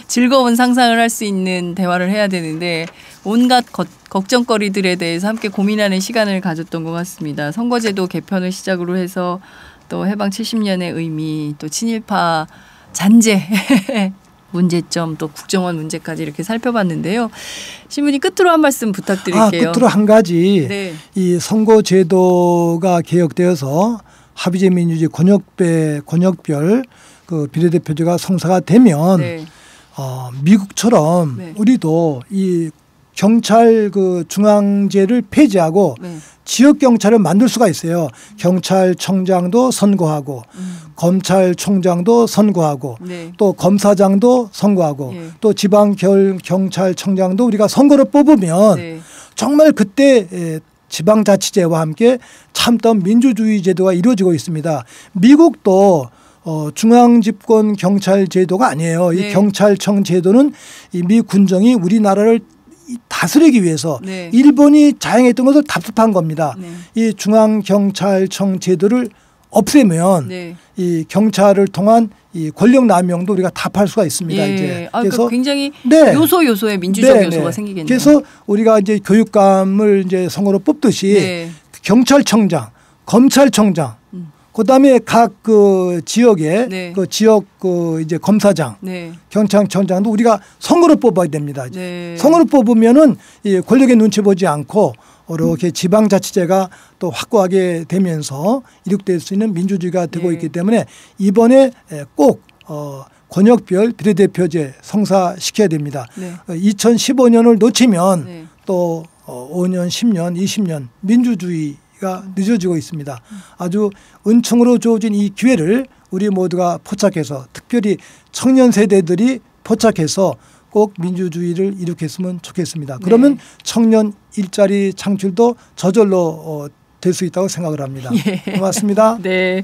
즐거운 상상을 할 수 있는 대화를 해야 되는데 온갖 걱정거리들에 대해서 함께 고민하는 시간을 가졌던 것 같습니다. 선거제도 개편을 시작으로 해서 또 해방 70년의 의미 또 친일파 잔재 문제점 또 국정원 문제까지 이렇게 살펴봤는데요. 신부님 끝으로 한 말씀 부탁드릴게요. 끝으로 한 가지 네. 이 선거제도가 개혁되어서 합의제 민주주의 권역별 그 비례대표제가 성사가 되면 네. 미국처럼 네. 우리도 이 경찰 그 중앙제를 폐지하고 네. 지역 경찰을 만들 수가 있어요. 경찰청장도 선거하고 검찰총장도 선거하고 네. 또 검사장도 선거하고 예. 또 지방 경찰청장도 우리가 선거를 뽑으면 네. 정말 그때 지방자치제와 함께 참다운 민주주의 제도가 이루어지고 있습니다. 미국도 중앙집권 경찰 제도가 아니에요. 네. 이 경찰청 제도는 이 미 군정이 우리나라를 다스리기 위해서 네. 일본이 자행했던 것을 답습한 겁니다. 네. 이 중앙경찰청 제도를 없애면 네. 이 경찰을 통한 이 권력 남용도 우리가 답할 수가 있습니다. 예. 이제 그래서 굉장히 네. 요소의 민주적 네, 요소가 네. 생기겠네요. 그래서 우리가 이제 교육감을 이제 선거로 뽑듯이 네. 경찰청장, 검찰청장, 그다음에 각 그 지역의 네. 그 지역 그 이제 검사장, 네. 경찰청장도 우리가 선거로 뽑아야 됩니다. 이제. 네. 선거로 뽑으면은 이 권력의 눈치 보지 않고 이렇게 지방자치제가 또 확고하게 되면서 이룩될 수 있는 민주주의가 되고 네. 있기 때문에 이번에 꼭 권역별 비례대표제 성사시켜야 됩니다. 네. 2015년을 놓치면 네. 또 5년, 10년, 20년 민주주의가 늦어지고 있습니다. 아주 은총으로 주어진 이 기회를 우리 모두가 포착해서 특별히 청년 세대들이 포착해서 꼭 민주주의를 일으켰으면 좋겠습니다. 그러면 네. 청년 일자리 창출도 저절로 될 수 있다고 생각을 합니다. 예. 고맙습니다. 네.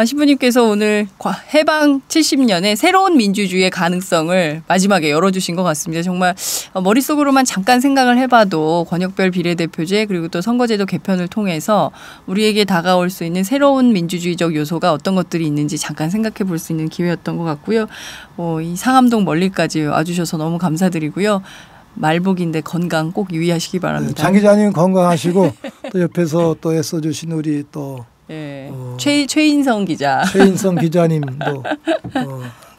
신부님께서 오늘 해방 70년의 새로운 민주주의의 가능성을 마지막에 열어주신 것 같습니다. 정말 머릿속으로만 잠깐 생각을 해봐도 권역별 비례대표제 그리고 또 선거제도 개편을 통해서 우리에게 다가올 수 있는 새로운 민주주의적 요소가 어떤 것들이 있는지 잠깐 생각해 볼 수 있는 기회였던 것 같고요. 이 상암동 멀리까지 와주셔서 너무 감사드리고요. 말복인데 건강 꼭 유의하시기 바랍니다. 장 기자님 건강하시고 또 옆에서 또 애써주신 우리 또 예. 최인성 기자. 최인성 기자님도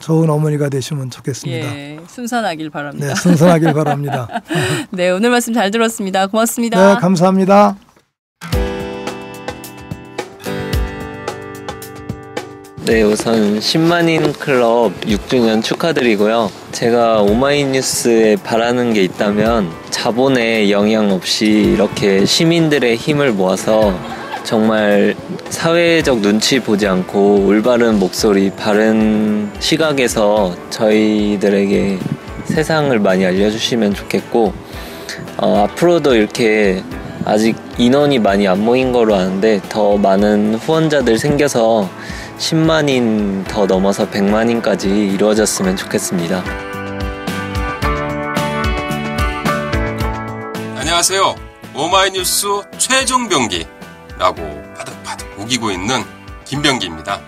좋은 어머니가 되시면 좋겠습니다. 예, 순산하길 바랍니다. 네, 순산하길 바랍니다. 네, 오늘 말씀 잘 들었습니다. 고맙습니다. 네, 감사합니다. 네, 우선 10만인 클럽 6주년 축하드리고요. 제가 오마이뉴스에 바라는 게 있다면 자본의 영향 없이 이렇게 시민들의 힘을 모아서 정말 사회적 눈치 보지 않고 올바른 목소리, 바른 시각에서 저희들에게 세상을 많이 알려주시면 좋겠고, 앞으로도 이렇게 아직 인원이 많이 안 모인 거로 아는데 더 많은 후원자들 생겨서 10만인 더 넘어서 100만인까지 이루어졌으면 좋겠습니다. 안녕하세요. 오마이뉴스 최종병기라고 바득바득 우기고 있는 김병기입니다.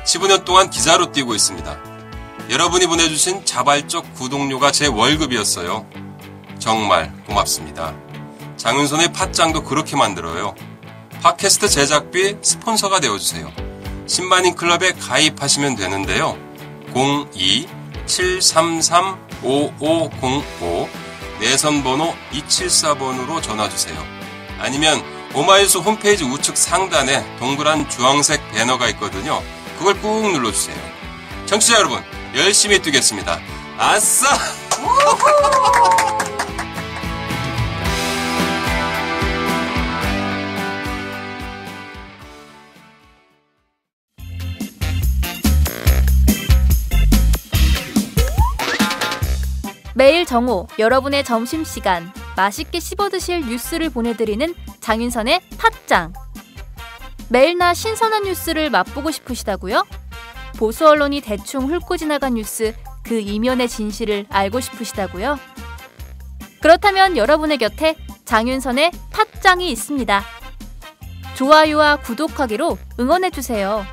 15년 동안 기자로 뛰고 있습니다. 여러분이 보내주신 자발적 구독료가 제 월급이었어요. 정말 고맙습니다. 장윤선의 팟짱도 그렇게 만들어요. 팟캐스트 제작비 스폰서가 되어주세요. 10만인 클럽에 가입하시면 되는데요. 02-733-5505 내선번호 274번으로 전화주세요. 아니면 오마이뉴스 홈페이지 우측 상단에 동그란 주황색 배너가 있거든요. 그걸 꾹 눌러주세요. 청취자 여러분, 열심히 뛰겠습니다. 아싸! 매일 정오 여러분의 점심시간 맛있게 씹어드실 뉴스를 보내드리는 장윤선의 팟짱. 매일나 신선한 뉴스를 맛보고 싶으시다고요? 보수 언론이 대충 훑고 지나간 뉴스 그 이면의 진실을 알고 싶으시다고요? 그렇다면 여러분의 곁에 장윤선의 팟짱이 있습니다. 좋아요와 구독하기로 응원해주세요.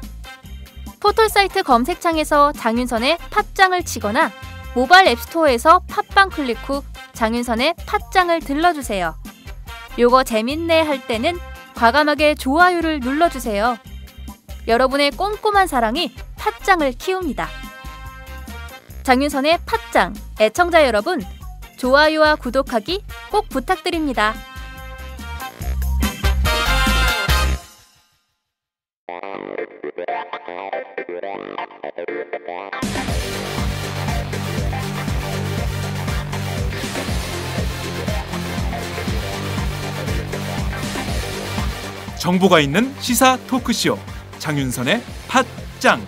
포털사이트 검색창에서 장윤선의 팟짱을 치거나 모바일 앱스토어에서 팟빵 클릭 후 장윤선의 팟짱을 들러주세요. 요거 재밌네 할 때는 과감하게 좋아요를 눌러주세요. 여러분의 꼼꼼한 사랑이 팟짱을 키웁니다. 장윤선의 팟짱, 애청자 여러분, 좋아요와 구독하기 꼭 부탁드립니다. 정보가 있는 시사 토크쇼 장윤선의 팟짱.